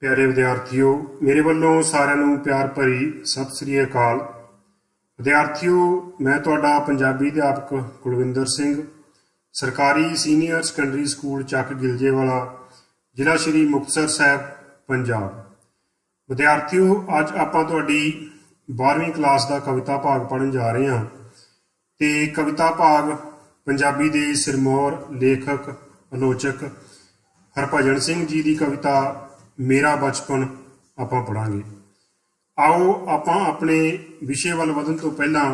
ਪਿਆਰੇ ਵਿਦਿਆਰਥੀਓ, ਮੇਰੇ ਵੱਲੋਂ ਸਾਰਿਆਂ ਨੂੰ ਪਿਆਰ ਭਰੀ ਸਤਿ ਸ੍ਰੀ ਅਕਾਲ। ਵਿਦਿਆਰਥੀਓ, ਮੈਂ ਤੁਹਾਡਾ ਪੰਜਾਬੀ ਅਧਿਆਪਕ ਕੁਲਵਿੰਦਰ ਸਿੰਘ, ਸਰਕਾਰੀ ਸੀਨੀਅਰ ਸੈਕੰਡਰੀ ਸਕੂਲ ਚੱਕ ਗਿਲਜੇਵਾਲਾ, ਜ਼ਿਲ੍ਹਾ ਸ਼੍ਰੀ ਮੁਕਤਸਰ ਸਾਹਿਬ, ਪੰਜਾਬ। ਵਿਦਿਆਰਥੀਓ, ਅੱਜ ਆਪਾਂ ਤੁਹਾਡੀ 12ਵੀਂ ਕਲਾਸ ਦਾ ਕਵਿਤਾ ਭਾਗ ਪੜ੍ਹਨ ਜਾ ਰਹੇ ਹਾਂ ਤੇ ਕਵਿਤਾ ਭਾਗ ਪੰਜਾਬੀ ਦੇ ਸਿਰਮੌਰ ਲੇਖਕ ਆਲੋਚਕ ਹਰਭਜਨ ਸਿੰਘ ਜੀ ਦੀ ਕਵਿਤਾ ਮੇਰਾ ਬਚਪਨ ਆਪਾਂ ਪੜਾਂਗੇ। ਆਓ ਆਪਾਂ ਆਪਣੇ ਵਿਸ਼ੇ ਵੱਲ ਵਧਣ ਤੋਂ ਪਹਿਲਾਂ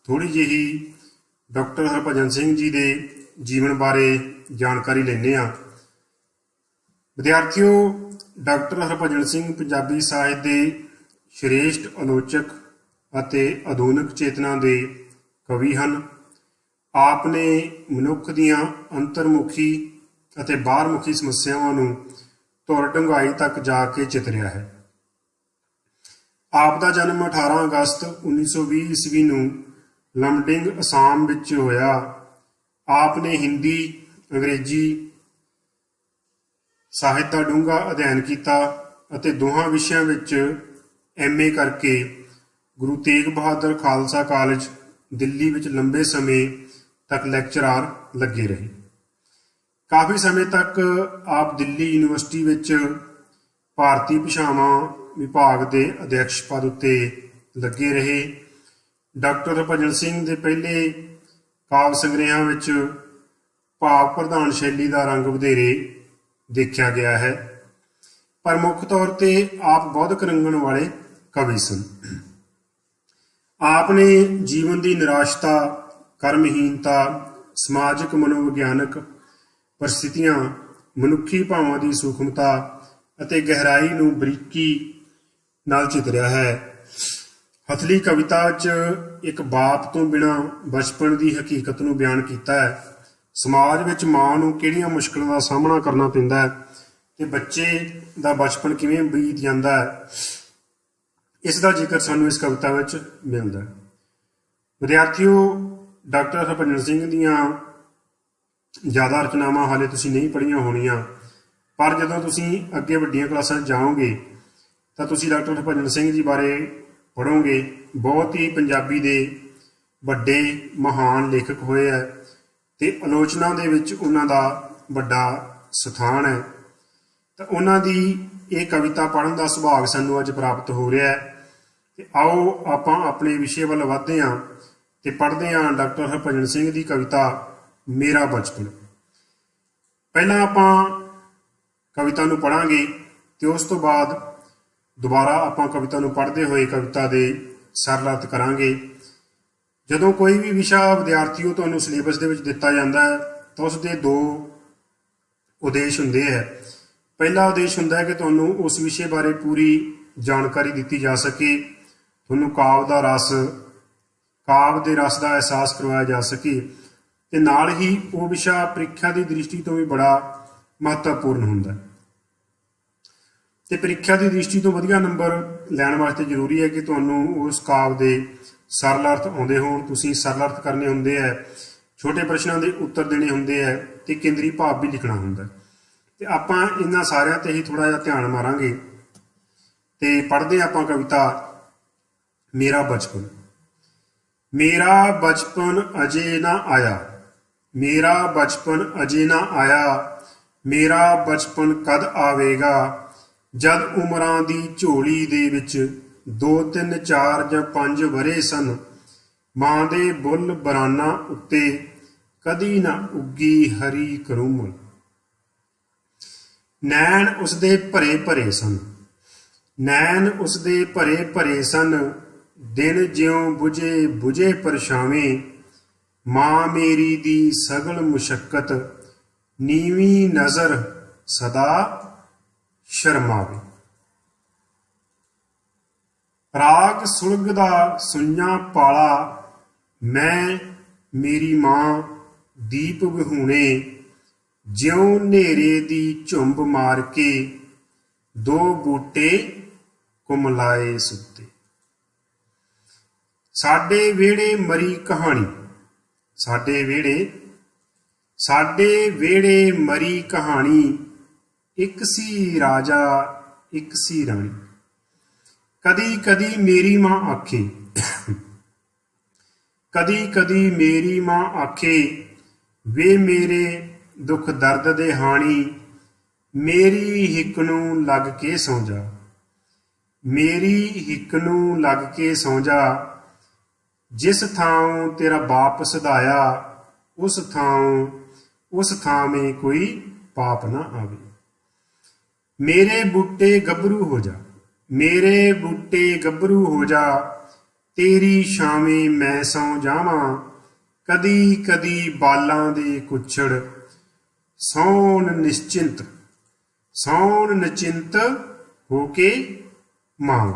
ਥੋੜੀ ਜਿਹੀ ਡਾਕਟਰ ਹਰਭਜਨ ਸਿੰਘ ਜੀ ਦੇ ਜੀਵਨ ਬਾਰੇ ਜਾਣਕਾਰੀ ਲੈਂਦੇ ਹਾਂ। ਵਿਦਿਆਰਥੀਓ, ਡਾਕਟਰ ਹਰਭਜਨ ਸਿੰਘ ਪੰਜਾਬੀ ਸਾਹਿਤ ਦੇ ਸ਼੍ਰੇਸ਼ਠ ਆਲੋਚਕ ਅਤੇ ਆਧੁਨਿਕ ਚੇਤਨਾ ਦੇ ਕਵੀ ਹਨ। ਆਪ ਨੇ ਮਨੁੱਖ ਦੀਆਂ ਅੰਤਰਮੁਖੀ ਅਤੇ ਬਾਹਰਮੁਖੀ ਸਮੱਸਿਆਵਾਂ ਨੂੰ ਧੁਰ ਡੂੰਘਾਈ ਤੱਕ ਜਾ ਕੇ ਚਿਤਰਿਆ ਹੈ। ਆਪ ਦਾ ਜਨਮ 18 ਅਗਸਤ 1920 ਈਸਵੀ ਨੂੰ ਲਮਡਿੰਗ, ਅਸਾਮ ਵਿੱਚ ਹੋਇਆ। ਆਪ ਨੇ ਹਿੰਦੀ, ਅੰਗਰੇਜ਼ੀ ਸਾਹਿਤ ਦਾ ਡੂੰਘਾ ਅਧਿਐਨ ਕੀਤਾ ਅਤੇ ਦੋਹਾਂ ਵਿਸ਼ਿਆਂ ਵਿੱਚ MA ਕਰਕੇ ਗੁਰੂ ਤੇਗ ਬਹਾਦਰ ਖਾਲਸਾ ਕਾਲਜ ਦਿੱਲੀ ਵਿੱਚ ਲੰਬੇ ਸਮੇਂ ਤੱਕ ਲੈਕਚਰਾਰ ਲੱਗੇ ਰਹੇ। ਕਾਫੀ ਸਮੇਂ ਤੱਕ ਆਪ ਦਿੱਲੀ ਯੂਨੀਵਰਸਿਟੀ ਵਿੱਚ ਭਾਰਤੀ ਭਾਸ਼ਾਵਾਂ ਵਿਭਾਗ ਦੇ ਅਧਿਅਕਸ਼ ਪਦ ਉੱਤੇ ਲੱਗੇ ਰਹੇ। ਡਾਕਟਰ ਹਰਭਜਨ ਸਿੰਘ ਦੇ ਪਹਿਲੇ ਕਾਵਿ ਸੰਗ੍ਰਹਿਾਂ ਵਿੱਚ ਭਾਵ ਪ੍ਰਧਾਨ ਸ਼ੈਲੀ ਦਾ ਰੰਗ ਵਧੇਰੇ ਦੇਖਿਆ ਗਿਆ ਹੈ, ਪਰ ਮੁੱਖ ਤੌਰ ਤੇ ਆਪ ਬੌਧਿਕ ਰੰਗਣ ਵਾਲੇ ਕਵੀ ਸਨ। ਆਪ ਨੇ ਜੀਵਨ ਦੀ ਨਿਰਾਸ਼ਤਾ, ਕਰਮਹੀਨਤਾ, ਸਮਾਜਿਕ ਮਨੋਵਿਗਿਆਨਕ ਪਰਿਸਥਿਤੀਆਂ, ਮਨੁੱਖੀ ਭਾਵਾਂ ਦੀ ਸੂਖਮਤਾ ਅਤੇ ਗਹਿਰਾਈ ਨੂੰ ਬਰੀਕੀ ਨਾਲ ਚਿਤਰਿਆ ਹੈ। ਹਥਲੀ ਕਵਿਤਾ 'ਚ ਇੱਕ ਬਾਪ ਤੋਂ ਬਿਨਾਂ ਬਚਪਨ ਦੀ ਹਕੀਕਤ ਨੂੰ ਬਿਆਨ ਕੀਤਾ ਹੈ। ਸਮਾਜ ਵਿੱਚ ਮਾਂ ਨੂੰ ਕਿਹੜੀਆਂ ਮੁਸ਼ਕਲਾਂ ਦਾ ਸਾਹਮਣਾ ਕਰਨਾ ਪੈਂਦਾ ਹੈ ਤੇ ਬੱਚੇ ਦਾ ਬਚਪਨ ਕਿਵੇਂ ਬੀਤ ਜਾਂਦਾ ਹੈ, ਇਸ ਦਾ ਜ਼ਿਕਰ ਸਾਨੂੰ ਇਸ ਕਵਿਤਾ ਵਿੱਚ ਮਿਲਦਾ ਹੈ। ਵਿਦਿਆਰਥੀਓ, ਡਾਕਟਰ ਹਰਭਜਨ ਸਿੰਘ ਦੀਆਂ ਜ਼ਿਆਦਾ ਰਚਨਾਵਾਂ ਹਾਲੇ ਤੁਸੀਂ ਨਹੀਂ ਪੜ੍ਹੀਆਂ ਹੋਣੀਆਂ, ਪਰ ਜਦੋਂ ਤੁਸੀਂ ਅੱਗੇ ਵੱਡੀਆਂ ਕਲਾਸਾਂ 'ਚ ਜਾਓਗੇ ਤਾਂ ਤੁਸੀਂ ਡਾਕਟਰ ਹਰਭਜਨ ਸਿੰਘ ਜੀ ਬਾਰੇ ਪੜ੍ਹੋਗੇ। ਬਹੁਤ ਹੀ ਪੰਜਾਬੀ ਦੇ ਵੱਡੇ ਮਹਾਨ ਲੇਖਕ ਹੋਏ ਹੈ ਤੇ ਆਲੋਚਨਾ ਦੇ ਵਿੱਚ ਉਹਨਾਂ ਦਾ ਵੱਡਾ ਸਥਾਨ ਹੈ। ਤਾਂ ਉਹਨਾਂ ਦੀ ਇਹ ਕਵਿਤਾ ਪੜ੍ਹਨ ਦਾ ਸੁਭਾਗ ਸਾਨੂੰ ਅੱਜ ਪ੍ਰਾਪਤ ਹੋ ਰਿਹਾ ਹੈ। ਤੇ ਆਓ ਆਪਾਂ ਆਪਣੇ ਵਿਸ਼ੇ ਵੱਲ ਵਧਦੇ ਹਾਂ ਤੇ ਪੜ੍ਹਦੇ ਹਾਂ ਡਾਕਟਰ ਹਰਭਜਨ ਸਿੰਘ ਦੀ ਕਵਿਤਾ ਮੇਰਾ ਬਚਪਨ। ਪਹਿਲਾਂ ਆਪਾਂ ਕਵਿਤਾ ਨੂੰ ਪੜ੍ਹਾਂਗੇ ਤੇ ਉਸ ਤੋਂ ਬਾਅਦ ਦੁਬਾਰਾ ਆਪਾਂ ਕਵਿਤਾ ਨੂੰ ਪੜ੍ਹਦੇ ਹੋਏ ਕਵਿਤਾ ਦੇ ਸਰਲ ਅਰਥ ਕਰਾਂਗੇ। ਜਦੋਂ ਕੋਈ ਵੀ ਵਿਸ਼ਾ ਵਿਦਿਆਰਥੀਓ ਤੁਹਾਨੂੰ ਸਿਲੇਬਸ ਦੇ ਵਿੱਚ ਦਿੱਤਾ ਜਾਂਦਾ ਹੈ ਤਾਂ ਉਸ ਦੇ ਦੋ ਉਦੇਸ਼ ਹੁੰਦੇ ਹੈ। ਪਹਿਲਾ ਉਦੇਸ਼ ਹੁੰਦਾ ਹੈ ਕਿ ਤੁਹਾਨੂੰ ਉਸ ਵਿਸ਼ੇ ਬਾਰੇ ਪੂਰੀ ਜਾਣਕਾਰੀ ਦਿੱਤੀ ਜਾ ਸਕੇ, ਤੁਹਾਨੂੰ ਕਾਵਿ ਦੇ ਰਸ ਦਾ ਅਹਿਸਾਸ ਕਰਵਾਇਆ ਜਾ ਸਕੇ ਤੇ ਨਾਲ ਹੀ ਉਹ ਵਿਸ਼ਾ ਪ੍ਰੀਖਿਆ ਦੀ ਦ੍ਰਿਸ਼ਟੀ ਤੋਂ ਵੀ ਬੜਾ ਮਹੱਤਵਪੂਰਨ ਹੁੰਦਾ ਹੈ। ਤੇ ਪ੍ਰੀਖਿਆ ਦੀ ਦ੍ਰਿਸ਼ਟੀ ਤੋਂ ਵਧੀਆ ਨੰਬਰ ਲੈਣ ਵਾਸਤੇ ਜ਼ਰੂਰੀ ਹੈ ਕਿ ਤੁਹਾਨੂੰ ਉਸ ਕਾਵਿ ਦੇ ਸਰਲ ਅਰਥ ਆਉਂਦੇ ਹੋਣ। ਤੁਸੀਂ ਸਰਲ ਅਰਥ ਕਰਨੇ ਹੁੰਦੇ ਹੈ, ਛੋਟੇ ਪ੍ਰਸ਼ਨਾਂ ਦੇ ਉੱਤਰ ਦੇਣੇ ਹੁੰਦੇ ਹੈ ਤੇ ਕੇਂਦਰੀ ਭਾਵ ਵੀ ਲਿਖਣਾ ਹੁੰਦਾ। ਤੇ ਆਪਾਂ ਇਹਨਾਂ ਸਾਰਿਆਂ ਤੇ ਹੀ ਥੋੜਾ ਜਿਹਾ ਧਿਆਨ ਮਾਰਾਂਗੇ ਤੇ ਪੜ੍ਹਦੇ ਆਪਾਂ ਕਵਿਤਾ ਮੇਰਾ ਬਚਪਨ। ਮੇਰਾ ਬਚਪਨ ਅਜੇ ਨਾ ਆਇਆ, ਮੇਰਾ ਬਚਪਨ ਅਜੇ ਨਾ ਆਇਆ, ਮੇਰਾ ਬਚਪਨ ਕਦ ਆਵੇਗਾ, ਜਦ ਉਮਰਾਂ ਦੀ ਝੋਲੀ ਦੇ ਵਿੱਚ 2, 3, 4 ਜਾਂ 5 ਵਰ੍ਹੇ ਸਨ। ਮਾਂ ਦੇ ਬੁੱਲ ਬਰਾਨਾ ਉੱਤੇ ਕਦੀ ਨਾ ਉੱਗੀ ਹਰੀ ਕਰੂਮਲ। ਨੈਣ ਉਸਦੇ ਭਰੇ ਭਰੇ ਸਨ, ਨੈਣ ਉਸਦੇ ਭਰੇ ਭਰੇ ਸਨ, ਦਿਨ ਜਿਉਂ ਬੁਝੇ ਬੁਝੇ ਪਰਛਾਵੇਂ। ਮਾਂ ਮੇਰੀ ਦੀ ਸਗਲ ਮੁਸ਼ੱਕਤ, ਨੀਵੀਂ ਨਜ਼ਰ ਸਦਾ ਸ਼ਰਮਾਵੇ। ਰਾਗ ਸੁਲਗਦਾ ਸੁਈਆਂ ਪਾਲਾ, ਮੈਂ ਮੇਰੀ ਮਾਂ ਦੀਪ ਵਿਹੂਣੇ। ਜਿਉਂ ਹਨੇਰੇ ਦੀ ਝੁੰਬ ਮਾਰ ਕੇ, 2 ਬੂਟੇ ਕੁਮਲਾਏ ਸੁੱਤੇ। ਸਾਡੇ ਵਿਹੜੇ ਮਰੀ ਕਹਾਣੀ, ਸਾਡੇ ਵਿਹੜੇ ਮਰੀ ਕਹਾਣੀ। ਇੱਕ ਸੀ ਰਾਜਾ ਇੱਕ ਸੀ ਰਾਣੀ। ਕਦੀ ਕਦੀ ਮੇਰੀ ਮਾਂ ਆਖੇ, ਕਦੀ ਕਦੀ ਮੇਰੀ ਮਾਂ ਆਖੇ, ਵੇ ਮੇਰੇ ਦੁੱਖ ਦਰਦ ਦੇ ਹਾਣੀ, ਮੇਰੀ ਹਿੱਕ ਨੂੰ ਲੱਗ ਕੇ ਸੌਂ ਜਾ, ਮੇਰੀ ਹਿੱਕ ਨੂੰ ਲੱਗ ਕੇ ਸੌਂ ਜਾ। ਜਿਸ ਥਾਂ ਤੇਰਾ ਬਾਪ ਸਦਾਇਆ, ਉਸ ਥਾਂ ਕੋਈ ਪਾਪ ਨਾ ਆਵੇ। ਮੇਰੇ ਬੂਟੇ ਗੱਭਰੂ ਹੋ ਜਾ, ਮੇਰੇ ਬੂਟੇ ਗੱਭਰੂ ਹੋ ਜਾ, ਤੇਰੀ ਛਾਵੇਂ ਮੈਂ ਸੌਂ ਜਾਵਾਂ। ਕਦੀ ਕਦੀ ਬਾਲਾਂ ਦੇ ਕੁੱਛੜ, ਸੌਣ ਨਿਸ਼ਚਿੰਤ, ਸੌਣ ਨਿਸ਼ਚਿੰਤ ਹੋ ਕੇ ਮਾਂ।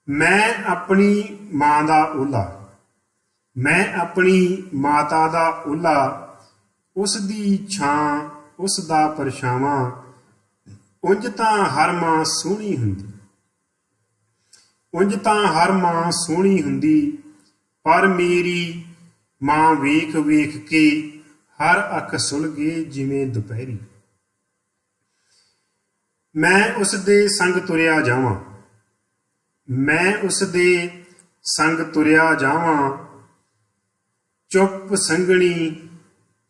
ਮੈਂ ਆਪਣੀ ਮਾਂ ਦਾ ਓਲਾ, ਮੈਂ ਆਪਣੀ ਮਾਤਾ ਦਾ ਓਲਾ, ਉਸ ਦੀ ਛਾਂ ਉਸ ਦਾ ਪਰਛਾਵਾਂ। ਉਂਝ ਤਾਂ ਹਰ ਮਾਂ ਸੋਹਣੀ ਹੁੰਦੀ, ਉਂਝ ਤਾਂ ਹਰ ਮਾਂ ਸੋਹਣੀ ਹੁੰਦੀ, ਪਰ ਮੇਰੀ ਮਾਂ ਵੇਖ ਵੇਖ ਕੇ ਹਰ ਅੱਖ ਸੁਲਗੇ ਜਿਵੇਂ ਦੁਪਹਿਰੀ। ਮੈਂ ਉਸ ਦੇ ਸੰਗ ਤੁਰਿਆ ਜਾਵਾਂ, ਮੈਂ ਉਸ ਦੇ ਸੰਗ ਤੁਰਿਆ ਜਾਵਾਂ। ਚੁੱਪ ਸੰਘਣੀ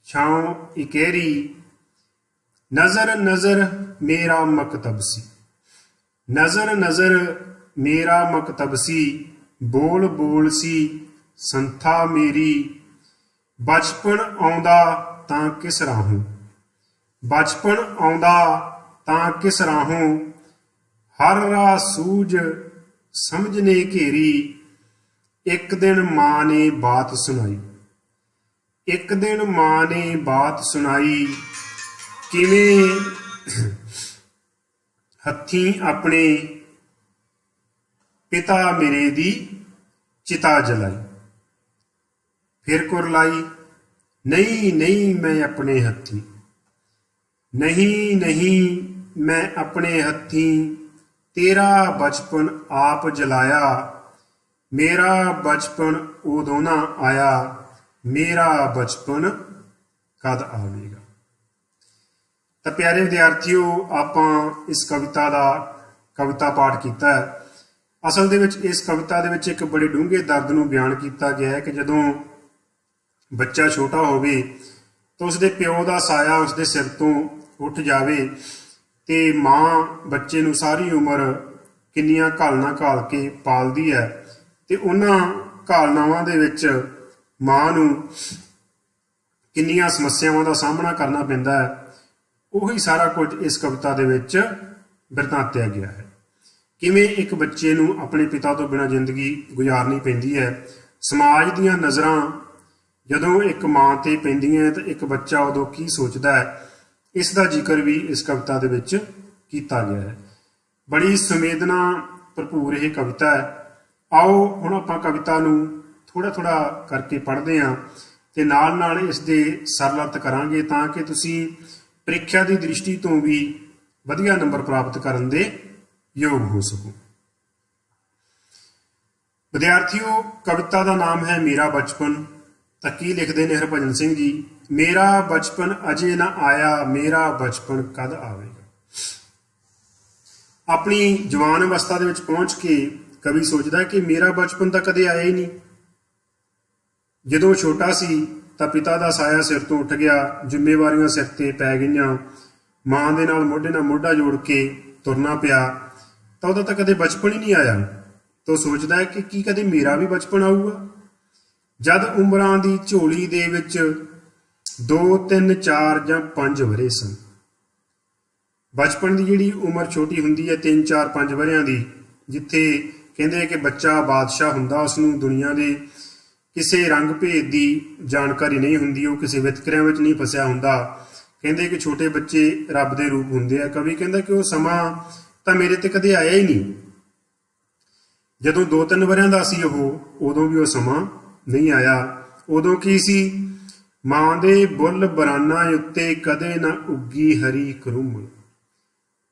ਛਾਂ ਇਕਹਿਰੀ, ਨਜ਼ਰ ਨਜ਼ਰ ਮੇਰਾ ਮਕਤਬ ਸੀ, ਨਜ਼ਰ ਨਜ਼ਰ ਮੇਰਾ ਮਕਤਬ ਸੀ। ਬੋਲ ਬੋਲ ਸੀ ਸੰਥਾ ਮੇਰੀ, ਬਚਪਨ ਆਉਂਦਾ ਤਾਂ ਕਿਸ ਰਾਹੋਂ, ਬਚਪਨ ਆਉਂਦਾ ਤਾਂ ਕਿਸ ਰਾਹੋਂ। ਹਰ ਰਾਹ ਸੂਝ ਸਮਝ ਨੇ ਘੇਰੀ, ਇੱਕ ਦਿਨ ਮਾਂ ਨੇ ਬਾਤ ਸੁਣਾਈ, ਇੱਕ ਦਿਨ ਮਾਂ ਨੇ ਬਾਤ ਸੁਣਾਈ। ਕਿਵੇਂ ਹੱਥੀਂ ਆਪਣੇ ਪਿਤਾ ਮੇਰੇ ਦੀ ਚਿਤਾ ਜਲਾਈ। ਫਿਰ ਕੁਰਲਾਈ, ਨਹੀਂ ਨਹੀਂ ਮੈਂ ਆਪਣੇ ਹੱਥੀਂ, ਨਹੀਂ ਨਹੀਂ ਮੈਂ ਆਪਣੇ ਹੱਥੀਂ, ਤੇਰਾ ਬਚਪਨ ਆਪ ਜਲਾਇਆ। ਮੇਰਾ ਬਚਪਨ ਉਦੋਂ ਨਾ ਆਇਆ, ਮੇਰਾ ਬਚਪਨ ਕਦ ਆਵੇਗਾ। ਤਾਂ ਪਿਆਰੇ ਵਿਦਿਆਰਥੀਓ, ਆਪਾਂ ਇਸ ਕਵਿਤਾ ਦਾ ਕਵਿਤਾ ਪਾਠ ਕੀਤਾ ਹੈ। ਅਸਲ ਦੇ ਵਿੱਚ ਇਸ ਕਵਿਤਾ ਦੇ ਵਿੱਚ ਇੱਕ ਬੜੇ ਡੂੰਘੇ ਦਰਦ ਨੂੰ ਬਿਆਨ ਕੀਤਾ ਗਿਆ ਹੈ ਕਿ ਜਦੋਂ ਬੱਚਾ ਛੋਟਾ ਹੋਵੇ ਤਾਂ ਉਸਦੇ ਪਿਓ ਦਾ ਸਾਇਆ ਉਸਦੇ ਸਿਰ ਤੋਂ ਉੱਠ ਜਾਵੇ ਤੇ ਮਾਂ ਬੱਚੇ ਨੂੰ ਸਾਰੀ ਉਮਰ ਕਿੰਨੀਆਂ ਘਾਲਣਾ ਘਾਲ ਕੇ ਪਾਲਦੀ ਹੈ ਤੇ ਉਹਨਾਂ ਘਾਲਨਾਵਾਂ ਦੇ ਵਿੱਚ ਮਾਂ ਨੂੰ ਕਿੰਨੀਆਂ ਸਮੱਸਿਆਵਾਂ ਦਾ ਸਾਹਮਣਾ ਕਰਨਾ ਪੈਂਦਾ ਹੈ। ਉਹੀ ਸਾਰਾ ਕੁਝ ਇਸ ਕਵਿਤਾ ਦੇ ਵਿੱਚ ਵਰਤਾਂਤਿਆ ਗਿਆ ਹੈ। ਕਿਵੇਂ ਇੱਕ ਬੱਚੇ ਨੂੰ ਆਪਣੇ ਪਿਤਾ ਤੋਂ ਬਿਨਾਂ ਜ਼ਿੰਦਗੀ ਗੁਜ਼ਾਰਨੀ ਪੈਂਦੀ ਹੈ। ਸਮਾਜ ਦੀਆਂ ਨਜ਼ਰਾਂ ਜਦੋਂ ਇੱਕ ਮਾਂ ਤੇ ਪੈਂਦੀਆਂ ਤਾਂ ਇੱਕ ਬੱਚਾ ਉਦੋਂ ਕੀ ਸੋਚਦਾ ਹੈ, ਇਸ ਦਾ ਜ਼ਿਕਰ ਵੀ ਇਸ ਕਵਿਤਾ ਦੇ ਵਿੱਚ ਕੀਤਾ ਗਿਆ ਹੈ। ਬੜੀ ਸੰਵੇਦਨਾ ਭਰਪੂਰ ਇਹ ਕਵਿਤਾ ਹੈ। ਆਓ ਹੁਣ ਆਪਾਂ ਕਵਿਤਾ ਨੂੰ ਥੋੜਾ ਥੋੜਾ ਕਰਕੇ ਪੜ੍ਹਦੇ ਹਾਂ ਤੇ ਨਾਲ ਨਾਲ ਇਸ ਦੇ ਸਰਲ ਅਰਥ ਕਰਾਂਗੇ ਤਾਂ ਕਿ ਤੁਸੀਂ ਪ੍ਰੀਖਿਆ ਦੀ ਦ੍ਰਿਸ਼ਟੀ ਤੋਂ ਵੀ ਵਧੀਆ ਨੰਬਰ ਪ੍ਰਾਪਤ ਕਰਨ ਦੇ ਯੋਗ ਹੋ ਸਕੋ। ਵਿਦਿਆਰਥੀਓ, ਕਵਿਤਾ ਦਾ ਨਾਮ ਹੈ ਮੇਰਾ ਬਚਪਨ। ਤਾਂ ਕੀ ਲਿਖਦੇ ਨੇ ਹਰਭਜਨ ਸਿੰਘ ਜੀ, ਮੇਰਾ ਬਚਪਨ ਅਜੇ ਨਾ ਆਇਆ, ਮੇਰਾ ਬਚਪਨ ਕਦ ਆਵੇਗਾ। ਆਪਣੀ ਜਵਾਨ ਅਵਸਥਾ ਦੇ ਵਿੱਚ ਪਹੁੰਚ ਕੇ ਕਵੀ ਸੋਚਦਾ ਕਿ ਮੇਰਾ ਬਚਪਨ ਤਾਂ ਕਦੇ ਆਇਆ ਹੀ ਨਹੀਂ। ਜਦੋਂ ਛੋਟਾ ਸੀ ਤਾਂ ਪਿਤਾ ਦਾ ਸਾਇਆ ਸਿਰ ਤੋਂ ਉੱਠ ਗਿਆ, ਜ਼ਿੰਮੇਵਾਰੀਆਂ ਸਿਰ ਤੇ ਪੈ ਗਈਆਂ, ਮਾਂ ਦੇ ਨਾਲ ਮੋਢੇ ਨਾਲ ਮੋਢਾ ਜੋੜ ਕੇ ਤੁਰਨਾ ਪਿਆ, ਤਾਂ ਉਹਦਾ ਤਾਂ ਕਦੇ ਬਚਪਨ ਹੀ ਨਹੀਂ ਆਇਆ। ਤਾਂ ਸੋਚਦਾ ਹੈ ਕਿ ਕੀ ਕਦੇ ਮੇਰਾ ਵੀ ਬਚਪਨ ਆਊਗਾ। ਜਦ ਉਮਰਾਂ ਦੀ ਝੋਲੀ ਦੇ ਵਿੱਚ 2, 3, 4 ਜਾਂ 5 ਵਰ੍ਹੇ ਸਨ। ਬਚਪਨ ਦੀ ਜਿਹੜੀ ਉਮਰ ਛੋਟੀ ਹੁੰਦੀ ਹੈ 3, 4, 5 ਵਰ੍ਹਿਆਂ ਦੀ, ਜਿੱਥੇ ਕਹਿੰਦੇ ਕਿ ਬੱਚਾ ਬਾਦਸ਼ਾਹ ਹੁੰਦਾ, ਉਸਨੂੰ ਦੁਨੀਆ ਦੇ ਕਿਸੇ ਰੰਗ ਭੇਦ ਦੀ ਜਾਣਕਾਰੀ ਨਹੀਂ ਹੁੰਦੀ, ਉਹ ਕਿਸੇ ਵਿਤਕਰਿਆਂ ਵਿੱਚ ਨਹੀਂ ਫਸਿਆ ਹੁੰਦਾ। ਕਹਿੰਦੇ ਕਿ ਛੋਟੇ ਬੱਚੇ ਰੱਬ ਦੇ ਰੂਪ ਹੁੰਦੇ ਆ। ਕਵੀ ਕਹਿੰਦਾ ਕਿ ਉਹ ਸਮਾਂ ਤਾਂ ਮੇਰੇ ਤੇ ਕਦੇ ਆਇਆ ਹੀ ਨਹੀਂ। ਜਦੋਂ 2, 3 ਵਰ੍ਹਿਆਂ ਦਾ ਸੀ ਉਦੋਂ ਵੀ ਉਹ ਸਮਾਂ ਨਹੀਂ ਆਇਆ। ਉਦੋਂ ਕੀ ਸੀ, ਮਾਂ ਦੇ ਬੁੱਲ ਬਰਾਨਾ ਉੱਤੇ ਕਦੇ ਨਾ ਉੱਗੀ ਹਰੀ ਕਰੂਮਲ।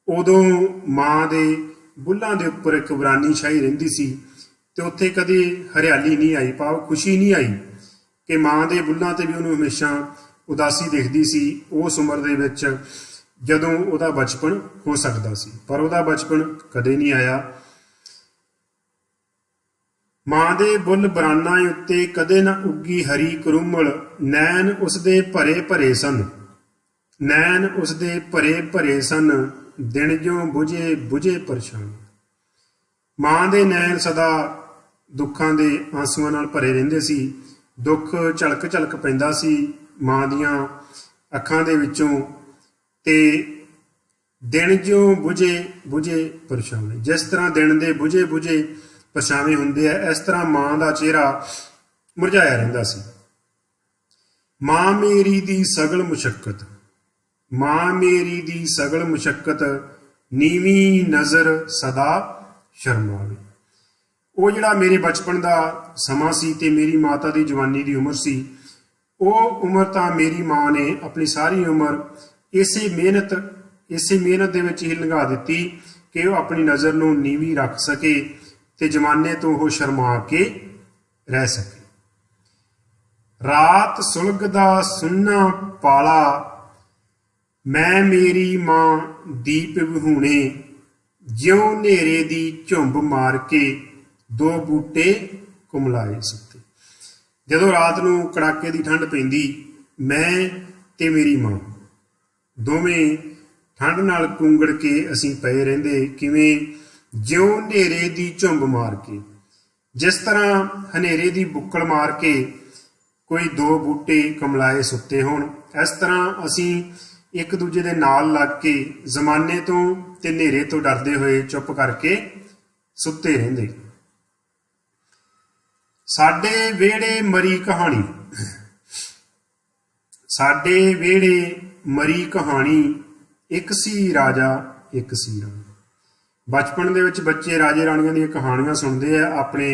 ਉਦੋਂ ਮਾਂ ਦੇ ਬੁੱਲਾਂ ਦੇ ਉੱਪਰ ਇੱਕ ਬਰਾਨੀ ਛਾਈ ਰਹਿੰਦੀ ਸੀ ਤੇ ਉੱਥੇ ਕਦੇ ਹਰਿਆਲੀ ਨਹੀਂ ਆਈ, ਭਾਵ ਖੁਸ਼ੀ ਨਹੀਂ ਆਈ ਕਿ ਮਾਂ ਦੇ ਬੁੱਲਾਂ ਤੇ ਵੀ ਉਹਨੂੰ ਹਮੇਸ਼ਾ ਉਦਾਸੀ ਦਿਖਦੀ ਸੀ। ਉਸ ਉਮਰ ਦੇ ਵਿੱਚ ਜਦੋਂ ਉਹਦਾ ਬਚਪਨ ਹੋ ਸਕਦਾ ਸੀ, ਪਰ ਉਹਦਾ ਬਚਪਨ ਕਦੇ ਨਹੀਂ ਆਇਆ। ਮਾਂ ਦੇ ਬੁੱਲ ਬਰਾਨਾਂ ਉੱਤੇ ਕਦੇ ਨਾ ਉੱਗੀ ਹਰੀ ਕਰੂਮਲ, ਨੈਣ ਉਸਦੇ ਭਰੇ ਭਰੇ ਸਨ, ਨੈਣ ਉਸਦੇ ਭਰੇ ਭਰੇ ਸਨ, ਦਿਨ ਜਿਉਂ ਬੁਝੇ ਬੁਝੇ ਪਰਛਾਵੇਂ। ਮਾਂ ਦੇ ਨੈਣ ਸਦਾ ਦੁੱਖਾਂ ਦੇ ਆਂਸੂਆਂ ਨਾਲ ਭਰੇ ਰਹਿੰਦੇ ਸੀ। ਦੁੱਖ ਝਲਕ ਝਲਕ ਪੈਂਦਾ ਸੀ ਮਾਂ ਦੀਆਂ ਅੱਖਾਂ ਦੇ ਵਿੱਚੋਂ, ਤੇ ਦਿਨ ਜਿਉਂ ਬੁਝੇ ਬੁਝੇ ਪਰਛਾਵੇਂ। ਜਿਸ ਤਰ੍ਹਾਂ ਦਿਨ ਦੇ ਬੁਝੇ ਬੁਝੇ ਪਰਛਾਵੇਂ ਹੁੰਦੇ ਆ, ਇਸ ਤਰ੍ਹਾਂ ਮਾਂ ਦਾ ਚਿਹਰਾ ਮੁਰਝਾਇਆ ਰਹਿੰਦਾ ਸੀ। ਮਾਂ ਮੇਰੀ ਦੀ ਸਗਲ ਮੁਸ਼ੱਕਤ, ਮਾਂ ਮੇਰੀ ਦੀ ਸਗਲ ਮੁਸ਼ੱਕਤ, ਨੀਵੀਂ ਨਜ਼ਰ ਸਦਾ ਸ਼ਰਮਾਵੇ। ਉਹ ਜਿਹੜਾ ਮੇਰੇ ਬਚਪਨ ਦਾ ਸਮਾਂ ਸੀ ਤੇ ਮੇਰੀ ਮਾਤਾ ਦੀ ਜਵਾਨੀ ਦੀ ਉਮਰ ਸੀ, ਉਹ ਉਮਰ ਤਾਂ ਮੇਰੀ ਮਾਂ ਨੇ ਆਪਣੀ ਸਾਰੀ ਉਮਰ ਇਸੇ ਮਿਹਨਤ ਦੇ ਵਿੱਚ ਹੀ ਲੰਘਾ ਦਿੱਤੀ ਕਿ ਉਹ ਆਪਣੀ ਨਜ਼ਰ ਨੂੰ ਨੀਵੀਂ ਰੱਖ ਸਕੇ ਤੇ ਜ਼ਮਾਨੇ ਤੋਂ ਉਹ ਸ਼ਰਮਾ ਕੇ ਰਹਿ ਸਕੇ। ਰਾਤ ਸੁਲਗਦਾ ਸੁੰਨਾ ਪਾਲਾ, ਮੈਂ ਮੇਰੀ ਮਾਂ ਦੀਪ ਵਿਹੂਣੇ, ਜਿਉਂ ਹਨੇਰੇ ਦੀ ਝੁੰਬ ਮਾਰ ਕੇ ਦੋ ਬੂਟੇ ਕੁਮਲਾਏ ਸੁੱਤੇ। ਜਦੋਂ ਰਾਤ ਨੂੰ ਕੜਾਕੇ ਦੀ ਠੰਡ ਪੈਂਦੀ, ਮੈਂ ਤੇ ਮੇਰੀ ਮਾਂ ਦੋਵੇਂ ਠੰਡ ਨਾਲ ਕੁੰਗੜ ਕੇ ਅਸੀਂ ਪਏ ਰਹਿੰਦੇ। ਕਿਵੇਂ? ਜਿਉਂ ਹਨੇਰੇ ਦੀ ਝੁੰਬ ਮਾਰ ਕੇ, ਜਿਸ ਤਰ੍ਹਾਂ ਹਨੇਰੇ ਦੀ ਬੁੱਕਲ ਮਾਰ ਕੇ ਕੋਈ ਦੋ ਬੂਟੇ ਕਮਲਾਏ ਸੁੱਤੇ ਹੋਣ, ਇਸ ਤਰ੍ਹਾਂ ਅਸੀਂ ਇੱਕ ਦੂਜੇ ਦੇ ਨਾਲ ਲੱਗ ਕੇ ਜ਼ਮਾਨੇ ਤੋਂ ਤੇ ਹਨੇਰੇ ਤੋਂ ਡਰਦੇ ਹੋਏ ਚੁੱਪ ਕਰਕੇ ਸੁੱਤੇ ਰਹਿੰਦੇ। ਸਾਡੇ ਵਿਹੜੇ ਮਰੀ ਕਹਾਣੀ, ਸਾਡੇ ਵਿਹੜੇ ਮਰੀ ਕਹਾਣੀ, ਇੱਕ ਸੀ ਰਾਜਾ ਇੱਕ ਸੀ ਰਾਣੀ। ਬਚਪਨ ਦੇ ਵਿੱਚ ਬੱਚੇ ਰਾਜੇ ਰਾਣੀਆਂ ਦੀਆਂ ਕਹਾਣੀਆਂ ਸੁਣਦੇ ਆ ਆਪਣੇ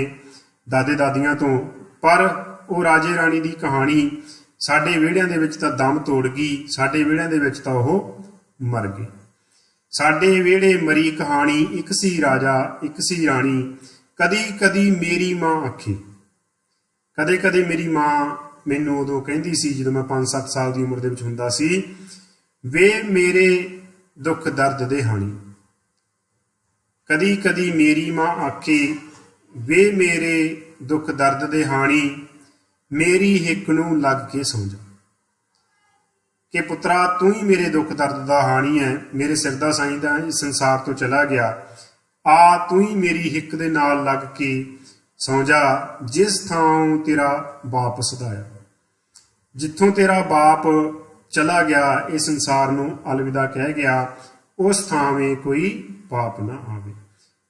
ਦਾਦੇ ਦਾਦੀਆਂ ਤੋਂ, ਪਰ ਉਹ ਰਾਜੇ ਰਾਣੀ ਦੀ ਕਹਾਣੀ ਸਾਡੇ ਵਿਹੜਿਆਂ ਦੇ ਵਿੱਚ ਤਾਂ ਦਮ ਤੋੜ ਗਈ, ਸਾਡੇ ਵਿਹੜਿਆਂ ਦੇ ਵਿੱਚ ਤਾਂ ਉਹ ਮਰ ਗਏ। ਸਾਡੇ ਵਿਹੜੇ ਮਰੀ ਕਹਾਣੀ, ਇੱਕ ਸੀ ਰਾਜਾ ਇੱਕ ਸੀ ਰਾਣੀ, ਕਦੀ ਕਦੀ ਮੇਰੀ ਮਾਂ ਆਖੇ। ਕਦੇ ਕਦੇ ਮੇਰੀ ਮਾਂ ਮੈਨੂੰ ਉਦੋਂ ਕਹਿੰਦੀ ਸੀ ਜਦੋਂ ਮੈਂ 5-7 ਸਾਲ ਦੀ ਉਮਰ ਦੇ ਵਿੱਚ ਹੁੰਦਾ ਸੀ, ਵੇ ਮੇਰੇ ਦੁੱਖ ਦਰਦ ਦੇ ਹਾਣੀ। ਕਦੀ ਕਦੀ ਮੇਰੀ ਮਾਂ ਆਖੇ, ਵੇ ਮੇਰੇ ਦੁੱਖ ਦਰਦ ਦੇ ਹਾਣੀ, ਮੇਰੀ ਹਿੱਕ ਨੂੰ ਲੱਗ ਕੇ ਸੌਂ ਜਾ। ਕਿ ਪੁੱਤਰਾ ਤੂੰ ਹੀ ਮੇਰੇ ਦੁੱਖ ਦਰਦ ਦਾ ਹਾਣੀ ਹੈ, ਮੇਰੇ ਸਿਰ ਦਾ ਸਾਈਂ ਦਾ ਇਸ ਸੰਸਾਰ ਤੋਂ ਚਲਾ ਗਿਆ, ਆ ਤੂੰ ਹੀ ਮੇਰੀ ਹਿੱਕ ਦੇ ਨਾਲ ਲੱਗ ਕੇ ਸੌਂ ਜਾ। ਜਿਸ ਥਾਂ ਤੇਰਾ ਬਾਪ ਸਦਾਇਆ, ਜਿੱਥੋਂ ਤੇਰਾ ਬਾਪ ਚਲਾ ਗਿਆ, ਇਸ ਸੰਸਾਰ ਨੂੰ ਅਲਵਿਦਾ ਕਹਿ ਗਿਆ, ਉਸ ਥਾਂਵੇਂ ਕੋਈ ਪਾਪ ਨਾ ਆਵੇ,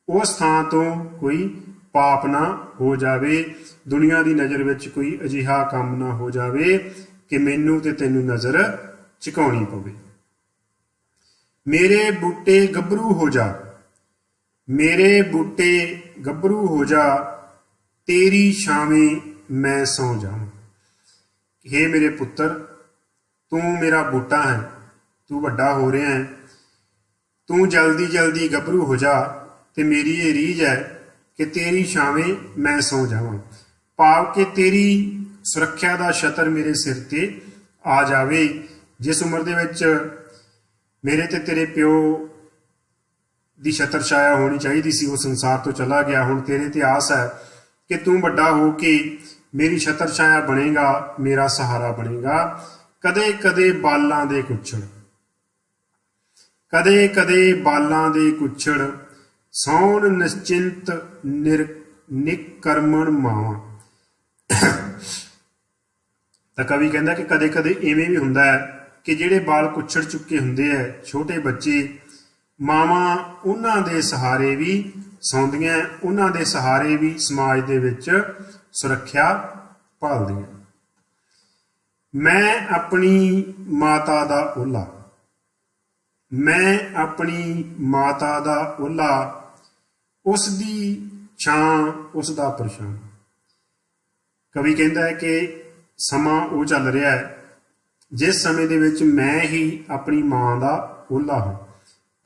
ਉਸ ਥਾਂ ਤੋਂ ਕੋਈ ਪਾਪ ਨਾ ਹੋ ਜਾਵੇ, ਦੁਨੀਆ ਦੀ ਨਜ਼ਰ ਵਿੱਚ ਕੋਈ ਅਜਿਹਾ ਕੰਮ ਨਾ ਹੋ ਜਾਵੇ ਕਿ ਮੈਨੂੰ ਤੇ ਤੈਨੂੰ ਨਜ਼ਰ ਝੁਕਾਉਣੀ ਪਵੇ। ਮੇਰੇ ਬੂਟੇ ਗੱਭਰੂ ਹੋ ਜਾ, ਮੇਰੇ ਬੂਟੇ ਗੱਭਰੂ ਹੋ ਜਾ, ਤੇਰੀ ਛਾਵੇਂ ਮੈਂ ਸੌਂ ਜਾਵਾਂ। ਹੇ ਮੇਰੇ ਪੁੱਤਰ, ਤੂੰ ਮੇਰਾ ਬੂਟਾ ਹੈ, ਤੂੰ ਵੱਡਾ ਹੋ ਰਿਹਾ ਹੈ, ਤੂੰ ਜਲਦੀ ਜਲਦੀ ਗੱਭਰੂ ਹੋ ਜਾ, ਤੇ ਮੇਰੀ ਇਹ ਰੀਝ ਹੈ ਕਿ ਤੇਰੀ ਛਾਵੇਂ ਮੈਂ ਸੌਂ ਜਾਵਾਂ, ਭਾਵ ਕਿ ਤੇਰੀ ਸੁਰੱਖਿਆ ਦਾ ਛਤਰ ਮੇਰੇ ਸਿਰ ਤੇ ਆ ਜਾਵੇ। ਜਿਸ ਉਮਰ ਦੇ ਵਿੱਚ ਮੇਰੇ ਤੇ ਤੇਰੇ ਪਿਓ ਦੀ ਛਤਰ ਛਾਇਆ ਹੋਣੀ ਚਾਹੀਦੀ ਸੀ, ਉਹ ਸੰਸਾਰ ਤੋਂ ਚਲਾ ਗਿਆ। ਹੁਣ ਤੇਰੇ ਤੇ ਆਸ ਹੈ ਕਿ ਤੂੰ ਵੱਡਾ ਹੋ ਕੇ ਮੇਰੀ ਛਤਰ ਛਾਇਆ ਬਣੇਗਾ, ਮੇਰਾ ਸਹਾਰਾ ਬਣੇਗਾ। ਕਦੇ ਕਦੇ ਬਾਲਾਂ ਦੇ ਕੁੱਛੜ, ਕਦੇ ਕਦੇ ਬਾਲਾਂ ਦੇ ਕੁੱਛੜ, ਸੌਣ ਨਿਸ਼ਚਿੰਤ ਨਿਕਰਮਣ ਮਾਵਾਂ। ਤਾਂ ਕਵੀ ਕਹਿੰਦਾ ਕਿ ਕਦੇ ਕਦੇ ਇਵੇਂ ਵੀ ਹੁੰਦਾ ਹੈ ਕਿ ਜਿਹੜੇ ਬਾਲ ਕੁੱਛੜ ਚੁੱਕੇ ਹੁੰਦੇ ਹੈ, ਛੋਟੇ ਬੱਚੇ, ਮਾਵਾਂ ਉਹਨਾਂ ਦੇ ਸਹਾਰੇ ਵੀ ਸੌਂਦੀਆਂ, ਉਹਨਾਂ ਦੇ ਸਹਾਰੇ ਵੀ ਸਮਾਜ ਦੇ ਵਿੱਚ ਸੁਰੱਖਿਆ ਭਾਲਦੀਆਂ। ਮੈਂ ਆਪਣੀ ਮਾਤਾ ਦਾ ਓਲਾ, ਮੈਂ ਆਪਣੀ ਮਾਤਾ ਦਾ ਓਲਾ, ਉਸ ਦੀ ਛਾਂ ਉਸ ਦਾ ਪਰਛਾਵਾਂ। ਕਵੀ ਕਹਿੰਦਾ ਹੈ ਕਿ ਸਮਾਂ ਉਹ ਚੱਲ ਰਿਹਾ ਹੈ ਜਿਸ ਸਮੇਂ ਦੇ ਵਿੱਚ ਮੈਂ ਹੀ ਆਪਣੀ ਮਾਂ ਦਾ ਓਲਾ ਹਾਂ,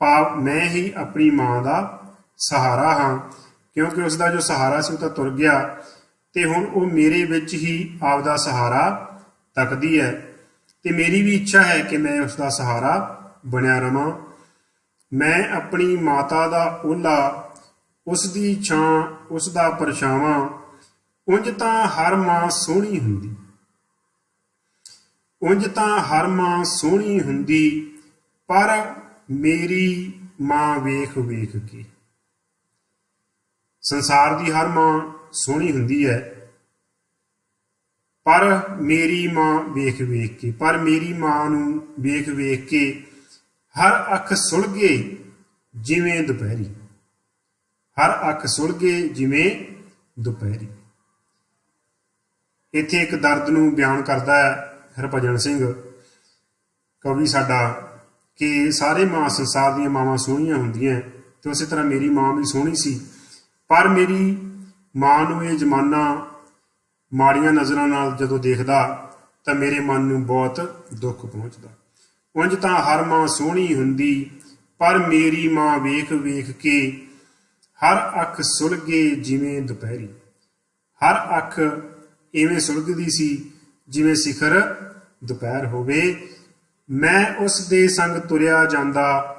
ਭਾਵ ਮੈਂ ਹੀ ਆਪਣੀ ਮਾਂ ਦਾ ਸਹਾਰਾ ਹਾਂ, ਕਿਉਂਕਿ ਉਸ ਦਾ ਜੋ ਸਹਾਰਾ ਸੀ ਉਹ ਤਾਂ ਤੁਰ ਗਿਆ, ਤੇ ਹੁਣ ਉਹ ਮੇਰੇ ਵਿੱਚ ਹੀ ਆਪਦਾ ਸਹਾਰਾ ਤੱਕਦੀ ਹੈ। ਤੇ ਮੇਰੀ ਵੀ ਇੱਛਾ ਹੈ ਕਿ ਮੈਂ ਉਸ ਦਾ ਸਹਾਰਾ ਬਣਿਆ ਰਵਾਂ। ਮੈਂ ਆਪਣੀ ਮਾਤਾ ਦਾ ਓਲਾ, ਉਸ ਦੀ ਛਾਂ, ਉਸ ਦਾ ਪਰਛਾਵਾਂ। ਉਂਝ ਤਾਂ ਹਰ ਮਾਂ ਸੋਹਣੀ ਹੁੰਦੀ, ਉਂਝ ਤਾਂ ਹਰ ਮਾਂ ਸੋਹਣੀ ਹੁੰਦੀ, ਪਰ ਮੇਰੀ ਮਾਂ ਵੇਖ ਵੇਖ ਕੇ। ਸੰਸਾਰ ਦੀ ਹਰ ਮਾਂ ਸੋਹਣੀ ਹੁੰਦੀ ਹੈ, ਪਰ ਮੇਰੀ ਮਾਂ ਵੇਖ ਵੇਖ ਕੇ, ਪਰ ਮੇਰੀ ਮਾਂ ਨੂੰ ਵੇਖ ਵੇਖ ਕੇ ਹਰ ਅੱਖ ਸੁਲਗੇ ਜਿਵੇਂ ਦੁਪਹਿਰੀ, ਹਰ ਅੱਖ ਸੁਲਗੇ ਜਿਵੇਂ ਦੁਪਹਿਰੀ। ਇੱਥੇ ਇੱਕ ਦਰਦ ਨੂੰ ਬਿਆਨ ਕਰਦਾ ਹੈ ਹਰਭਜਨ ਸਿੰਘ ਕਵੀ ਸਾਡਾ, ਕਿ ਸਾਰੇ ਮਾਂ ਸੰਸਾਰ ਦੀਆਂ ਮਾਵਾਂ ਸੋਹਣੀਆਂ ਹੁੰਦੀਆਂ, ਤੇ ਉਸੇ ਤਰ੍ਹਾਂ ਮੇਰੀ ਮਾਂ ਵੀ ਸੋਹਣੀ ਸੀ, ਪਰ ਮੇਰੀ ਮਾਂ ਨੂੰ ਇਹ ਜ਼ਮਾਨਾ ਮਾੜੀਆਂ ਨਜ਼ਰਾਂ ਨਾਲ ਜਦੋਂ ਦੇਖਦਾ ਤਾਂ ਮੇਰੇ ਮਨ ਨੂੰ ਬਹੁਤ ਦੁੱਖ ਪਹੁੰਚਦਾ। ਉਂਝ ਤਾਂ ਹਰ ਮਾਂ ਸੋਹਣੀ ਹੁੰਦੀ, ਪਰ ਮੇਰੀ ਮਾਂ ਵੇਖ ਵੇਖ ਕੇ ਹਰ ਅੱਖ ਸੁਲਗੇ ਜਿਵੇਂ ਦੁਪਹਿਰੀ। ਹਰ ਅੱਖ ਇਵੇਂ ਸੁਲਗਦੀ ਸੀ ਜਿਵੇਂ ਸਿਖਰ ਦੁਪਹਿਰ ਹੋਵੇ। ਮੈਂ ਉਸ ਦੇ ਸੰਗ ਤੁਰਿਆ ਜਾਂਦਾ,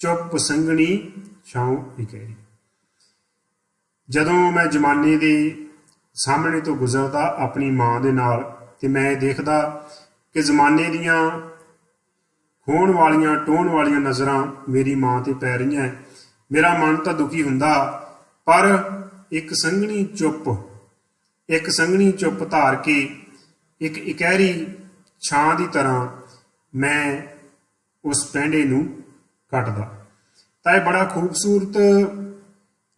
ਚੁੱਪ ਸੰਘਣੀ ਛਾਉ ਇਕਹਿਰੀ। ਜਦੋਂ ਮੈਂ ਜ਼ਮਾਨੇ ਦੇ ਸਾਹਮਣੇ ਤੋਂ ਗੁਜ਼ਰਦਾ ਆਪਣੀ ਮਾਂ ਦੇ ਨਾਲ, ਤੇ ਮੈਂ ਦੇਖਦਾ ਕਿ ਜ਼ਮਾਨੇ ਦੀਆਂ ਖੋਣ ਵਾਲੀਆਂ ਟੋਹਣ ਵਾਲੀਆਂ ਨਜ਼ਰਾਂ ਮੇਰੀ ਮਾਂ ਤੇ ਪੈ ਰਹੀਆਂ, ਮੇਰਾ ਮਨ ਤਾਂ ਦੁਖੀ ਹੁੰਦਾ, ਪਰ ਇੱਕ ਸੰਘਣੀ ਚੁੱਪ ਧਾਰ ਕੇ ਇੱਕ ਇਕਹਿਰੀ ਛਾਂ ਦੀ ਤਰ੍ਹਾਂ ਮੈਂ ਉਸ ਪੈਂਡੇ ਨੂੰ ਕੱਟਦਾ। ਤਾਂ ਇਹ ਬੜਾ ਖੂਬਸੂਰਤ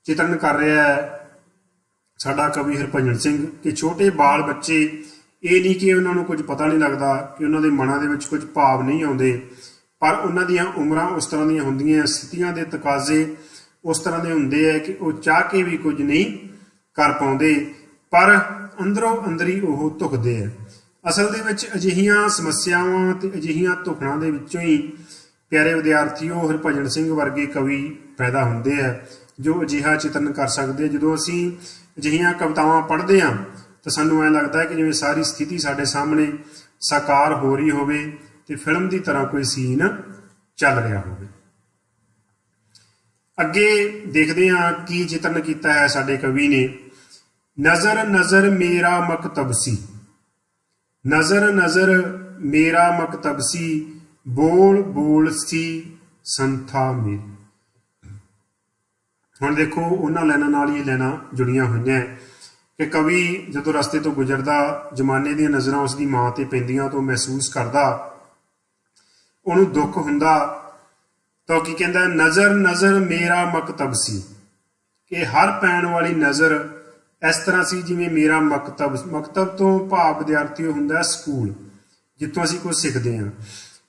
ਚਿਤਰਨ ਕਰ ਰਿਹਾ ਹੈ ਸਾਡਾ ਕਵੀ ਹਰਭਜਨ ਸਿੰਘ, ਕਿ ਛੋਟੇ ਬਾਲ ਬੱਚੇ, ਇਹ ਨਹੀਂ ਕਿ ਉਹਨਾਂ ਨੂੰ ਕੁਝ ਪਤਾ ਨਹੀਂ ਲੱਗਦਾ, ਕਿ ਉਹਨਾਂ ਦੇ ਮਨਾਂ ਦੇ ਵਿੱਚ ਕੁਝ ਭਾਵ ਨਹੀਂ ਆਉਂਦੇ, ਪਰ ਉਹਨਾਂ ਦੀਆਂ ਉਮਰਾਂ ਉਸ ਤਰ੍ਹਾਂ ਦੀਆਂ ਹੁੰਦੀਆਂ, ਸਥਿਤੀਆਂ ਦੇ ਤਕਾਜ਼ੇ ਉਸ ਤਰ੍ਹਾਂ ਦੇ ਹੁੰਦੇ ਹੈ ਕਿ ਉਹ ਚਾਹ ਕੇ ਵੀ ਕੁਝ ਨਹੀਂ ਕਰ ਪਾਉਂਦੇ, ਪਰ ਅੰਦਰੋਂ ਅੰਦਰੀ ਉਹ ਧੁਖਦੇ ਹੈ। ਅਸਲ ਦੇ ਵਿੱਚ ਅਜਿਹੀਆਂ ਸਮੱਸਿਆਵਾਂ ਤੇ ਅਜਿਹੀਆਂ ਧੁਖਣਾਂ ਦੇ ਵਿੱਚੋਂ ਹੀ ਪਿਆਰੇ ਵਿਦਿਆਰਥੀਓ ਹਰਭਜਨ ਸਿੰਘ ਵਰਗੇ ਕਵੀ ਪੈਦਾ ਹੁੰਦੇ ਹੈ, ਜੋ ਅਜਿਹਾ ਚਿਤਰਨ ਕਰ ਸਕਦੇ। ਜਦੋਂ ਅਸੀਂ ਅਜਿਹੀਆਂ ਕਵਿਤਾਵਾਂ ਪੜ੍ਹਦੇ ਹਾਂ ਤਾਂ ਸਾਨੂੰ ਐਂ ਲੱਗਦਾ ਹੈ ਕਿ ਜਿਵੇਂ ਸਾਰੀ ਸਥਿਤੀ ਸਾਡੇ ਸਾਹਮਣੇ ਸਾਕਾਰ ਹੋ ਰਹੀ ਹੋਵੇ ਤੇ ਫਿਲਮ ਦੀ ਤਰ੍ਹਾਂ ਕੋਈ ਸੀਨ ਚੱਲ ਰਿਹਾ ਹੋਵੇ। ਅੱਗੇ ਦੇਖਦੇ ਹਾਂ ਕੀ ਚਿਤਰਨ ਕੀਤਾ ਹੈ ਸਾਡੇ ਕਵੀ ਨੇ। ਨਜ਼ਰ ਨਜ਼ਰ ਮੇਰਾ ਮਕਤਬ ਸੀ, ਨਜ਼ਰ ਨਜ਼ਰ ਮੇਰਾ ਮਕਤਬ ਸੀ, ਬੋਲ ਬੋਲ ਸੀ ਸੰਥਾ ਮੇਰੀ। ਹੁਣ ਦੇਖੋ ਉਹਨਾਂ ਲਾਈਨਾਂ ਨਾਲ ਹੀ ਲਾਈਨਾਂ ਜੁੜੀਆਂ ਹੋਈਆਂ ਕਿ ਕਵੀ ਜਦੋਂ ਰਸਤੇ ਤੋਂ ਗੁਜ਼ਰਦਾ, ਜ਼ਮਾਨੇ ਦੀਆਂ ਨਜ਼ਰਾਂ ਉਸ ਦੀ ਮਾਂ ਤੇ ਪੈਂਦੀਆਂ ਤੋਂ ਮਹਿਸੂਸ ਕਰਦਾ, ਉਹਨੂੰ ਦੁੱਖ ਹੁੰਦਾ, ਤਾਂ ਕੀ ਕਹਿੰਦਾ, ਨਜ਼ਰ ਨਜ਼ਰ ਮੇਰਾ ਮਕਤਬ ਸੀ, ਕਿ ਹਰ ਪੈਣ ਵਾਲੀ ਨਜ਼ਰ ਇਸ ਤਰ੍ਹਾਂ ਸੀ ਜਿਵੇਂ ਮੇਰਾ ਮਕਤਬ ਤੋਂ ਭਾਵ ਵਿਦਿਆਰਥੀ ਹੁੰਦਾ ਸਕੂਲ, ਜਿੱਥੋਂ ਅਸੀਂ ਕੁਝ ਸਿੱਖਦੇ ਹਾਂ,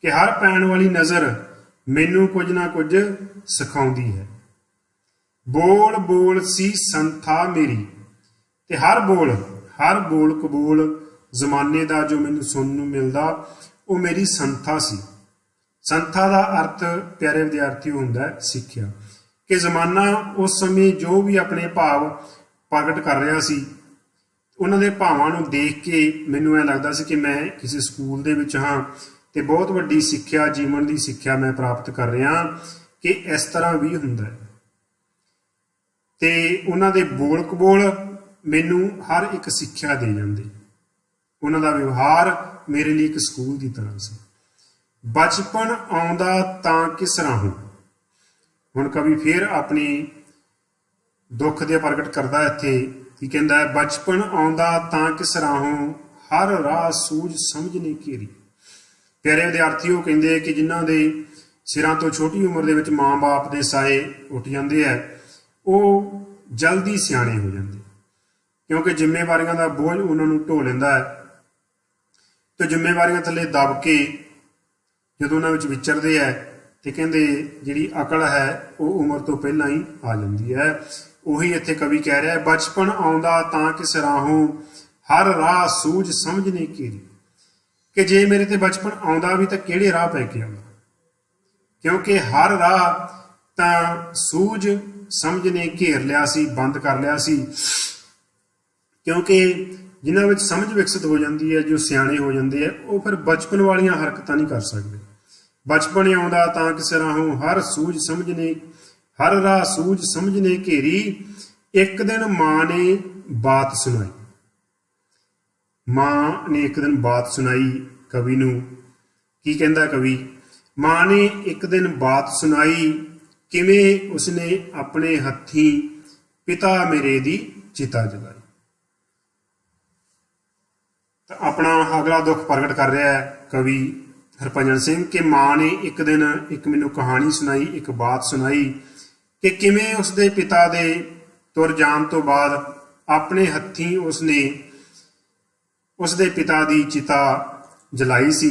ਕਿ ਹਰ ਪੈਣ ਵਾਲੀ ਨਜ਼ਰ ਮੈਨੂੰ ਕੁਝ ਨਾ ਕੁਝ ਸਿਖਾਉਂਦੀ ਹੈ। ਬੋਲ ਬੋਲ ਸੀ ਸੰਥਾ ਮੇਰੀ, ਤੇ ਹਰ ਬੋਲ ਕਬੂਲ ਜ਼ਮਾਨੇ ਦਾ ਜੋ ਮੈਨੂੰ ਸੁਣਨ ਨੂੰ ਮਿਲਦਾ, ਉਹ ਮੇਰੀ ਸੰਥਾ ਸੀ। ਸੰਥਾ ਦਾ ਅਰਥ ਪਿਆਰੇ ਵਿਦਿਆਰਥੀ ਹੁੰਦਾ ਸਿੱਖਿਆ, ਕਿ ਜ਼ਮਾਨਾ ਉਸ ਸਮੇਂ ਜੋ ਵੀ ਆਪਣੇ ਭਾਵ ਪ੍ਰਗਟ ਕਰ ਰਿਹਾ ਸੀ, ਉਹਨਾਂ ਦੇ ਭਾਵਾਂ ਨੂੰ ਦੇਖ ਕੇ ਮੈਨੂੰ ਐਂ ਲੱਗਦਾ ਸੀ ਕਿ ਮੈਂ ਕਿਸੇ ਸਕੂਲ ਦੇ ਵਿੱਚ ਹਾਂ ਤੇ ਬਹੁਤ ਵੱਡੀ ਸਿੱਖਿਆ, ਜੀਵਨ ਦੀ ਸਿੱਖਿਆ ਮੈਂ ਪ੍ਰਾਪਤ ਕਰ ਰਿਹਾ, ਕਿ ਇਸ ਤਰ੍ਹਾਂ ਵੀ ਹੁੰਦਾ ਹੈ। ਤੇ ਉਹਨਾਂ ਦੇ ਬੋਲ ਕਬੋਲ ਮੈਨੂੰ ਹਰ ਇੱਕ ਸਿੱਖਿਆ ਦੇ ਜਾਂਦੇ, ਉਹਨਾਂ ਦਾ ਵਿਵਹਾਰ ਮੇਰੇ ਲਈ ਇੱਕ ਸਕੂਲ ਦੀ ਤਰ੍ਹਾਂ ਸੀ। ਬਚਪਨ ਆਉਂਦਾ ਤਾਂ ਕਿਸ ਰਾਹੋਂ, ਹੁਣ ਕਵੀ ਫਿਰ ਆਪਣੀ ਦੁੱਖ ਦੇ ਪ੍ਰਗਟ ਕਰਦਾ ਇੱਥੇ, ਕੀ ਕਹਿੰਦਾ, ਬਚਪਨ ਆਉਂਦਾ ਤਾਂ ਕਿਸ ਰਾਹੋਂ, ਹਰ ਰਾਹ ਸੂਝ ਸਮਝ ਨੇ ਘੇਰੀ। ਪਿਆਰੇ ਵਿਦਿਆਰਥੀਓ ਕਹਿੰਦੇ ਕਿ ਜਿਨ੍ਹਾਂ ਦੇ ਸਿਰਾਂ ਤੋਂ ਛੋਟੀ ਉਮਰ ਦੇ ਵਿੱਚ ਮਾਂ-ਬਾਪ ਦੇ ਸਾਏ ਉੱਠ ਜਾਂਦੇ ਹੈ, ਉਹ ਜਲਦੀ ਸਿਆਣੇ ਹੋ ਜਾਂਦੇ, ਕਿਉਂਕਿ ਜ਼ਿੰਮੇਵਾਰੀਆਂ ਦਾ ਬੋਝ ਉਹਨਾਂ ਨੂੰ ਢੋ ਲੈਂਦਾ ਹੈ, ਤੇ ਜ਼ਿੰਮੇਵਾਰੀਆਂ ਥੱਲੇ ਦਬ ਕੇ ਜਦੋਂ ਉਹਨਾਂ ਵਿੱਚ ਵਿਚਰਦੇ ਹੈ, ਤੇ ਕਹਿੰਦੇ ਜਿਹੜੀ ਅਕਲ ਹੈ ਉਹ ਉਮਰ ਤੋਂ ਪਹਿਲਾਂ ਹੀ ਆ ਜਾਂਦੀ ਹੈ। ਉਹੀ ਇੱਥੇ ਕਵੀ ਕਹਿ ਰਿਹਾ, ਬਚਪਨ ਆਉਂਦਾ ਤਾਂ ਕਿਸ ਰਾਹੋਂ, ਹਰ ਰਾਹ ਸੂਝ ਸਮਝ ਨੇ ਘੇਰੀ, ਕਿ ਜੇ ਮੇਰੇ ਤੇ ਬਚਪਨ ਆਉਂਦਾ ਵੀ ਤਾਂ ਕਿਹੜੇ ਰਾਹ ਪੈ ਕੇ ਆਉਂਦਾ, ਕਿਉਂਕਿ ਹਰ ਰਾਹ ਤਾਂ ਸੂਝ ਸਮਝ ਨੇ ਘੇਰ ਲਿਆ ਸੀ, ਬੰਦ ਕਰ ਲਿਆ ਸੀ, ਕਿਉਂਕਿ ਜਿਨ੍ਹਾਂ ਵਿੱਚ ਸਮਝ ਵਿਕਸਿਤ ਹੋ ਜਾਂਦੀ ਹੈ, ਜੋ ਸਿਆਣੇ ਹੋ ਜਾਂਦੇ ਹੈ, ਉਹ ਫਿਰ ਬਚਪਨ ਵਾਲੀਆਂ ਹਰਕਤਾਂ ਨਹੀਂ ਕਰ ਸਕਦੇ। ਬਚਪਨ ਆਉਂਦਾ ਤਾਂ ਕਿਸ ਰਾਹੋਂ ਹਰ ਰਾਹ ਸੂਝ ਸਮਝਨੇ ਘੇਰੀ। ਇੱਕ ਦਿਨ ਮਾਂ ਨੇ ਬਾਤ ਸੁਣਾਈ। ਮਾਂ ਨੇ ਇੱਕ ਦਿਨ ਬਾਤ ਸੁਣਾਈ ਕਵੀ ਨੂੰ। ਕੀ ਕਹਿੰਦਾ ਕਵੀ? ਮਾਂ ਨੇ ਇੱਕ ਦਿਨ ਬਾਤ ਸੁਣਾਈ, ਕਿਵੇਂ ਉਸਨੇ ਆਪਣੇ ਹੱਥੀਂ ਪਿਤਾ ਮੇਰੇ ਦੀ ਚਿਤਾ ਜਲਾਈ। ਤਾਂ ਆਪਣਾ ਅਗਲਾ ਦੁੱਖ ਪ੍ਰਗਟ ਕਰ ਰਿਹਾ ਹੈ ਕਵੀ ਹਰਭਜਨ ਸਿੰਘ ਕਿ ਮਾਂ ਨੇ ਇੱਕ ਦਿਨ ਇੱਕ ਮੈਨੂੰ ਕਹਾਣੀ ਸੁਣਾਈ, ਇੱਕ ਬਾਤ ਸੁਣਾਈ ਕਿ ਕਿਵੇਂ ਉਸਦੇ ਪਿਤਾ ਦੇ ਤੁਰ ਜਾਣ ਤੋਂ ਬਾਅਦ ਆਪਣੇ ਹੱਥੀਂ ਉਸਨੇ ਉਸਦੇ ਪਿਤਾ ਦੀ ਚਿਤਾ ਜਲਾਈ ਸੀ।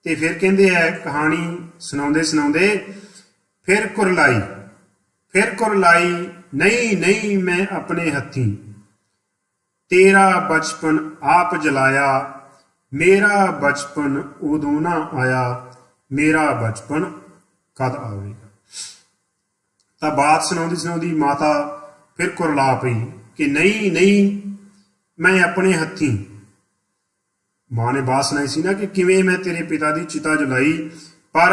ਤੇ ਫਿਰ ਕਹਿੰਦੇ ਹੈ ਕਹਾਣੀ ਸੁਣਾਉਂਦੇ ਸੁਣਾਉਂਦੇ ਫਿਰ ਕੁਰਲਾਈ ਨਹੀਂ ਨਹੀਂ ਮੈਂ ਆਪਣੇ ਹੱਥੀਂ ਤੇਰਾ ਬਚਪਨ ਆਪ ਜਲਾਇਆ। ਮੇਰਾ ਬਚਪਨ ਉਦੋਂ ਨਾ ਆਇਆ, ਮੇਰਾ ਬਚਪਨ ਕਦ ਆਵੇਗਾ। ਤਾਂ ਬਾਤ ਸੁਣਾਉਂਦੀ ਸੁਣਾਉਂਦੀ ਮਾਤਾ ਫਿਰ ਕੁਰਲਾ ਪਈ ਕਿ ਨਹੀਂ ਨਹੀਂ ਮੈਂ ਆਪਣੇ ਹੱਥੀਂ। ਮਾਂ ਨੇ ਬਾਤ ਸੁਣਾਈ ਸੀ ਨਾ ਕਿ ਕਿਵੇਂ ਮੈਂ ਤੇਰੇ ਪਿਤਾ ਦੀ ਚਿਤਾ ਜਲਾਈ, ਪਰ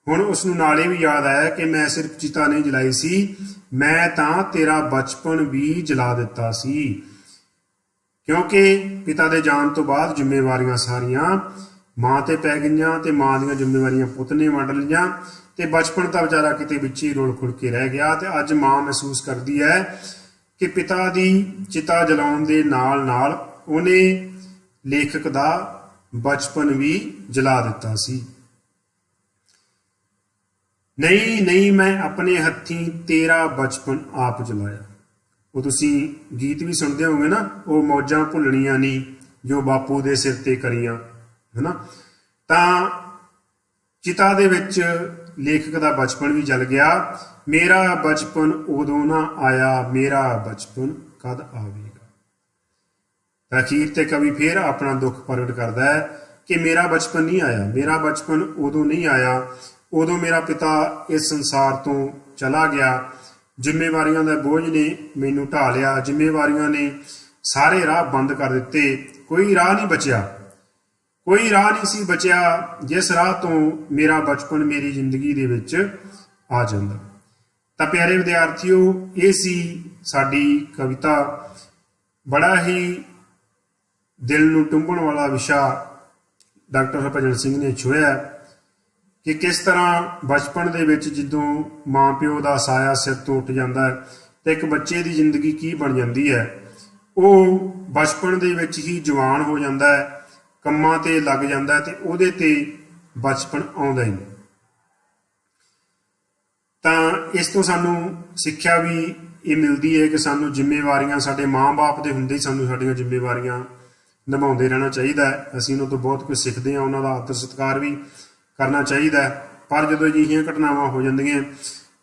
ਹੁਣ ਉਸਨੂੰ ਨਾਲੇ ਵੀ ਯਾਦ ਆਇਆ ਕਿ ਮੈਂ ਸਿਰਫ ਚਿਤਾ ਨਹੀਂ ਜਲਾਈ ਸੀ, ਮੈਂ ਤਾਂ ਤੇਰਾ ਬਚਪਨ ਵੀ ਜਲਾ ਦਿੱਤਾ ਸੀ। ਕਿਉਂਕਿ ਪਿਤਾ ਦੇ ਜਾਣ ਤੋਂ ਬਾਅਦ ਜ਼ਿੰਮੇਵਾਰੀਆਂ ਸਾਰੀਆਂ ਮਾਂ ਤੇ ਪੈ ਗਈਆਂ ਤੇ ਮਾਂ ਦੀਆਂ ਜ਼ਿੰਮੇਵਾਰੀਆਂ ਪੁੱਤ ਨੇ ਵੰਡ ਲਈਆਂ ਤੇ ਬਚਪਨ ਤਾਂ ਵਿਚਾਰਾ ਕਿਤੇ ਵਿੱਚ ਹੀ ਰੁਲ ਖੁਲ ਕੇ ਰਹਿ ਗਿਆ। ਤੇ ਅੱਜ ਮਾਂ ਮਹਿਸੂਸ ਕਰਦੀ ਹੈ ਕਿ ਪਿਤਾ ਦੀ ਚਿਤਾ ਜਲਾਉਣ ਦੇ ਨਾਲ ਨਾਲ ਉਹਨੇ ਲੇਖਕ ਦਾ ਬਚਪਨ ਵੀ ਜਲਾ ਦਿੱਤਾ ਸੀ। ਨਹੀਂ ਨਹੀਂ ਮੈਂ ਆਪਣੇ ਹੱਥੀਂ ਤੇਰਾ ਬਚਪਨ ਆਪ ਜਲਾਇਆ। ਉਹ ਤੁਸੀਂ ਗੀਤ ਵੀ ਸੁਣਦੇ ਹੋਗੇ ਨਾ, ਉਹ ਮੌਜਾਂ ਭੁੱਲਣੀਆਂ ਨਹੀਂ ਜੋ ਬਾਪੂ ਦੇ ਸਿਰ ਤੇ ਕਰੀਆਂ, ਹਨਾ। ਤਾਂ ਚਿਤਾ ਦੇ ਵਿੱਚ ਲੇਖਕ ਦਾ ਬਚਪਨ ਵੀ ਜਲ ਗਿਆ। ਮੇਰਾ ਬਚਪਨ ਉਦੋਂ ਨਾ ਆਇਆ, ਮੇਰਾ ਬਚਪਨ ਕਦ ਆਵੇਗਾ। ਅਖੀਰ ਤੇ ਕਵੀ ਫਿਰ ਆਪਣਾ ਦੁੱਖ ਪ੍ਰਗਟ ਕਰਦਾ ਹੈ ਕਿ ਮੇਰਾ ਬਚਪਨ ਨਹੀਂ ਆਇਆ, ਮੇਰਾ ਬਚਪਨ ਉਦੋਂ ਨਹੀਂ ਆਇਆ, ਉਦੋਂ ਮੇਰਾ ਪਿਤਾ ਇਸ ਸੰਸਾਰ ਤੋਂ ਚਲਾ ਗਿਆ। ਜ਼ਿੰਮੇਵਾਰੀਆਂ ਦਾ ਬੋਝ ਨੇ ਮੈਨੂੰ ਢਾ ਲਿਆ, ਜ਼ਿੰਮੇਵਾਰੀਆਂ ਨੇ ਸਾਰੇ ਰਾਹ ਬੰਦ ਕਰ ਦਿੱਤੇ। ਕੋਈ ਰਾਹ ਨਹੀਂ ਬਚਿਆ, ਕੋਈ ਰਾਹ ਨਹੀਂ ਸੀ ਬਚਿਆ ਜਿਸ ਰਾਹ ਤੋਂ ਮੇਰਾ ਬਚਪਨ ਮੇਰੀ ਜ਼ਿੰਦਗੀ ਦੇ ਵਿੱਚ ਆ ਜਾਂਦਾ। ਤਾਂ ਪਿਆਰੇ ਵਿਦਿਆਰਥੀਓ, ਇਹ ਸੀ ਸਾਡੀ ਕਵਿਤਾ। ਬੜਾ ਹੀ ਦਿਲ ਨੂੰ ਟੁੰਬਣ ਵਾਲਾ ਵਿਸ਼ਾ ਡਾਕਟਰ ਹਰਭਜਨ ਸਿੰਘ ਨੇ ਛੁਹਿਆ ਕਿ ਕਿਸ ਤਰ੍ਹਾਂ ਬਚਪਨ ਦੇ ਵਿੱਚ ਜਦੋਂ ਮਾਂ ਪਿਓ ਦਾ ਸਾਇਆ ਸਿਰ ਤੋਂ ਉੱਠ ਜਾਂਦਾ ਹੈ ਤੇ ਇੱਕ ਬੱਚੇ ਦੀ ਜ਼ਿੰਦਗੀ ਕੀ ਬਣ ਜਾਂਦੀ ਹੈ। ਉਹ ਬਚਪਨ ਦੇ ਵਿੱਚ ਹੀ ਜਵਾਨ ਹੋ ਜਾਂਦਾ ਹੈ, ਕੰਮਾਂ ਤੇ ਲੱਗ ਜਾਂਦਾ ਹੈ ਤੇ ਉਹਦੇ ਤੇ ਬਚਪਨ ਆਉਂਦਾ ਹੀ ਨਹੀਂ। ਤਾਂ ਇਸ ਤੋਂ ਸਾਨੂੰ ਸਿੱਖਿਆ ਵੀ ਇਹ ਮਿਲਦੀ ਹੈ ਕਿ ਸਾਨੂੰ ਜ਼ਿੰਮੇਵਾਰੀਆਂ ਸਾਡੇ ਮਾਂ-ਬਾਪ ਦੇ ਹੁੰਦੇ ਹੀ ਸਾਨੂੰ ਸਾਡੀਆਂ ਜ਼ਿੰਮੇਵਾਰੀਆਂ ਨਿਭਾਉਂਦੇ ਰਹਿਣਾ ਚਾਹੀਦਾ ਹੈ। ਅਸੀਂ ਉਹਨਾਂ ਤੋਂ ਬਹੁਤ ਕੁਝ ਸਿੱਖਦੇ ਹਾਂ, ਉਹਨਾਂ ਦਾ ਆਦਰ ਸਤਿਕਾਰ ਵੀ ਕਰਨਾ ਚਾਹੀਦਾ ਹੈ। ਪਰ ਜਦੋਂ ਅਜਿਹੀਆਂ ਘਟਨਾਵਾਂ ਹੋ ਜਾਂਦੀਆਂ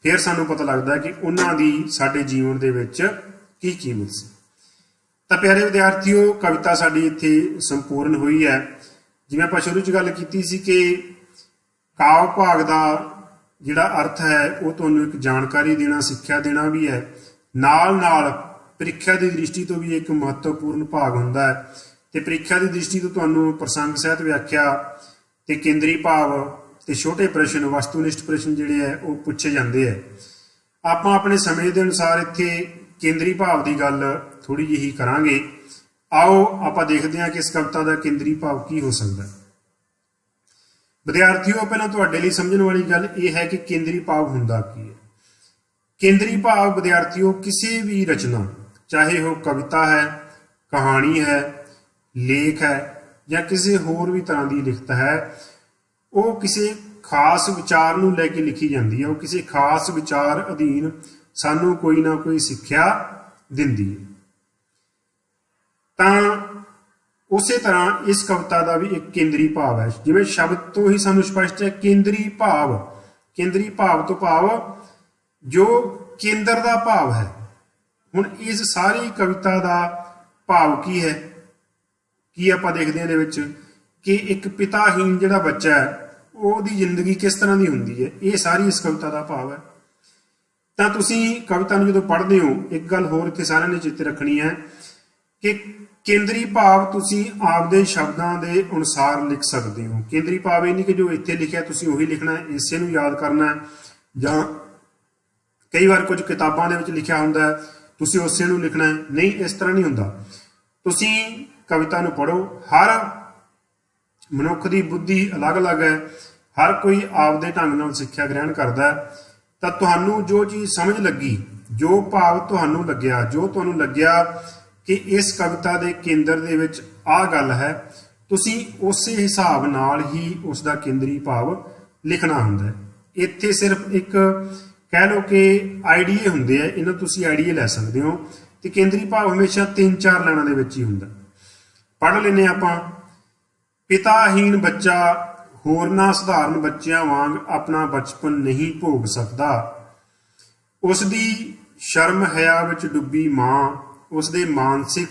ਫਿਰ ਸਾਨੂੰ ਪਤਾ ਲੱਗਦਾ ਕਿ ਉਹਨਾਂ ਦੀ ਸਾਡੇ ਜੀਵਨ ਦੇ ਵਿੱਚ ਕੀ ਕੀਮਤ ਸੀ। ਤਾਂ ਪਿਆਰੇ ਵਿਦਿਆਰਥੀਓ, ਕਵਿਤਾ ਸਾਡੀ ਇੱਥੇ ਸੰਪੂਰਨ ਹੋਈ ਹੈ। ਜਿਵੇਂ ਆਪਾਂ ਸ਼ੁਰੂ 'ਚ ਗੱਲ ਕੀਤੀ ਸੀ ਕਿ ਕਾਵਿ ਭਾਗ ਦਾ ਜਿਹੜਾ ਅਰਥ ਹੈ ਉਹ ਤੁਹਾਨੂੰ ਇੱਕ ਜਾਣਕਾਰੀ ਦੇਣਾ, ਸਿੱਖਿਆ ਦੇਣਾ ਵੀ ਹੈ, ਨਾਲ ਨਾਲ ਪ੍ਰੀਖਿਆ ਦੀ ਦ੍ਰਿਸ਼ਟੀ ਤੋਂ ਵੀ ਇੱਕ ਮਹੱਤਵਪੂਰਨ ਭਾਗ ਹੁੰਦਾ ਹੈ। ਤੇ ਪ੍ਰੀਖਿਆ ਦੀ ਦ੍ਰਿਸ਼ਟੀ ਤੋਂ ਤੁਹਾਨੂੰ ਪ੍ਰਸੰਗ ਸਹਿਤ ਵਿਆਖਿਆ ਤੇ ਕੇਂਦਰੀ ਭਾਵ ਤੇ ਛੋਟੇ ਪ੍ਰਸ਼ਨ, ਵਸਤੂਨਿਸ਼ਟ ਪ੍ਰਸ਼ਨ ਜਿਹੜੇ ਹੈ ਉਹ ਪੁੱਛੇ ਜਾਂਦੇ ਹੈ। ਆਪਾਂ ਆਪਣੇ ਸਮੇਂ ਦੇ ਅਨੁਸਾਰ ਇੱਥੇ ਕੇਂਦਰੀ ਭਾਵ ਦੀ ਗੱਲ ਥੋੜੀ ਜਿਹੀ ਕਰਾਂਗੇ। ਆਓ ਆਪਾਂ ਦੇਖਦੇ ਹਾਂ ਕਿ ਇਸ ਕਵਿਤਾ ਦਾ ਕੇਂਦਰੀ ਭਾਵ ਕੀ ਹੋ ਸਕਦਾ ਹੈ। ਵਿਦਿਆਰਥੀਓ, ਪਹਿਲਾਂ ਤੁਹਾਡੇ ਲਈ ਸਮਝਣ ਵਾਲੀ ਗੱਲ ਇਹ ਹੈ ਕਿ ਕੇਂਦਰੀ ਭਾਵ ਹੁੰਦਾ ਕੀ ਹੈ। ਕੇਂਦਰੀ ਭਾਵ ਵਿਦਿਆਰਥੀਓ ਕਿਸੇ ਵੀ ਰਚਨਾ, ਚਾਹੇ ਉਹ ਕਵਿਤਾ ਹੈ, ਕਹਾਣੀ ਹੈ, ਲੇਖ ਹੈ ਜਾਂ ਕਿਸੇ ਹੋਰ ਵੀ ਤਰ੍ਹਾਂ ਦੀ ਲਿਖਤ ਹੈ, ਉਹ ਕਿਸੇ ਖਾਸ ਵਿਚਾਰ ਨੂੰ ਲੈ ਕੇ ਲਿਖੀ ਜਾਂਦੀ ਹੈ। ਉਹ ਕਿਸੇ ਖਾਸ ਵਿਚਾਰ ਅਧੀਨ ਸਾਨੂੰ ਕੋਈ ਨਾ ਕੋਈ ਸਿੱਖਿਆ ਦਿੰਦੀ ਹੈ। ਤਾਂ ਉਸੇ ਤਰ੍ਹਾਂ ਇਸ ਕਵਿਤਾ ਦਾ ਵੀ ਇੱਕ ਕੇਂਦਰੀ ਭਾਵ ਹੈ। ਜਿਵੇਂ ਸ਼ਬਦ ਤੋਂ ਹੀ ਸਾਨੂੰ ਸਪਸ਼ਟ ਹੈ ਕੇਂਦਰੀ ਭਾਵ। ਕੇਂਦਰੀ ਭਾਵ ਤੋਂ ਭਾਵ ਜੋ ਕੇਂਦਰ ਦਾ ਭਾਵ ਹੈ। ਹੁਣ ਇਸ ਸਾਰੀ ਕਵਿਤਾ ਦਾ ਭਾਵ ਕੀ ਹੈ, ਕੀ ਆਪਾਂ ਦੇਖਦੇ ਹਾਂ ਇਹਦੇ ਵਿੱਚ ਕਿ ਇੱਕ ਪਿਤਾਹੀਨ ਜਿਹੜਾ ਬੱਚਾ ਹੈ ਉਹਦੀ ਜ਼ਿੰਦਗੀ ਕਿਸ ਤਰ੍ਹਾਂ ਦੀ ਹੁੰਦੀ ਹੈ। ਇਹ ਸਾਰੀ ਇਸ ਕਵਿਤਾ ਦਾ ਭਾਵ ਹੈ। ਤਾਂ ਤੁਸੀਂ ਕਵਿਤਾ ਨੂੰ ਜਦੋਂ ਪੜ੍ਹਦੇ ਹੋ, ਇੱਕ ਗੱਲ ਹੋਰ ਇੱਥੇ ਸਾਰਿਆਂ ਨੇ ਚੇਤੇ ਰੱਖਣੀ ਹੈ ਕਿ ਕੇਂਦਰੀ ਭਾਵ ਤੁਸੀਂ ਆਪਦੇ ਸ਼ਬਦਾਂ ਦੇ ਅਨੁਸਾਰ ਲਿਖ ਸਕਦੇ ਹੋ। ਕੇਂਦਰੀ ਭਾਵ ਇਹ ਨਹੀਂ ਕਿ ਜੋ ਇੱਥੇ ਲਿਖਿਆ ਤੁਸੀਂ ਉਹੀ ਲਿਖਣਾ ਹੈ, ਇਸੇ ਨੂੰ ਯਾਦ ਕਰਨਾ ਹੈ, ਜਾਂ ਕਈ ਵਾਰ ਕੁਝ ਕਿਤਾਬਾਂ ਦੇ ਵਿੱਚ ਲਿਖਿਆ ਹੁੰਦਾ ਹੈ ਤੁਸੀਂ ਉਸੇ ਨੂੰ ਲਿਖਣਾ ਹੈ। ਨਹੀਂ, ਇਸ ਤਰ੍ਹਾਂ ਨਹੀਂ ਹੁੰਦਾ। ਤੁਸੀਂ ਕਵਿਤਾ ਨੂੰ ਪੜ੍ਹੋ। ਹਰ ਮਨੁੱਖ ਦੀ ਬੁੱਧੀ ਅਲੱਗ-ਅਲੱਗ ਹੈ, ਹਰ ਕੋਈ ਆਪਦੇ ਢੰਗ ਨਾਲ ਸਿੱਖਿਆ ਗ੍ਰਹਿਣ ਕਰਦਾ ਹੈ। ਤਾਂ ਤੁਹਾਨੂੰ ਜੋ ਚੀਜ਼ ਸਮਝ ਲੱਗੀ, ਜੋ ਭਾਵ ਤੁਹਾਨੂੰ ਲੱਗਿਆ, ਜੋ ਤੁਹਾਨੂੰ ਲੱਗਿਆ ਕਿ ਇਸ ਕਵਿਤਾ ਦੇ ਕੇਂਦਰ ਦੇ ਵਿੱਚ ਆਹ ਗੱਲ ਹੈ, ਤੁਸੀਂ ਉਸੇ ਹਿਸਾਬ ਨਾਲ ਹੀ ਉਸ ਦਾ ਕੇਂਦਰੀ ਭਾਵ ਲਿਖਣਾ ਹੁੰਦਾ ਹੈ। ਇੱਥੇ ਸਿਰਫ ਇੱਕ ਕਹਿ ਲਓ ਕਿ ਆਈਡੀਏ ਹੁੰਦੇ ਆ, ਇਹਨਾਂ ਤੁਸੀਂ ਆਈਡੀਏ ਲੈ ਸਕਦੇ ਹੋ। ਤੇ ਕੇਂਦਰੀ ਭਾਵ ਹਮੇਸ਼ਾ 3-4 ਲਾਈਨਾਂ ਦੇ ਵਿੱਚ ਹੀ ਹੁੰਦਾ। ਪੜ੍ਹ ਲੈਂਦੇ ਆਪਾਂ। ਪਿਤਾਹੀਨ ਬੱਚਾ ਹੋਰਨਾਂ ਸਧਾਰਨ ਬੱਚਿਆਂ ਵਾਂਗ ਆਪਣਾ ਬਚਪਨ ਨਹੀਂ ਭੋਗ ਸਕਦਾ। ਉਸ ਦੀ ਸ਼ਰਮ ਹਯਾ ਵਿੱਚ ਡੁੱਬੀ ਮਾਂ ਉਸ ਦੇ ਮਾਨਸਿਕ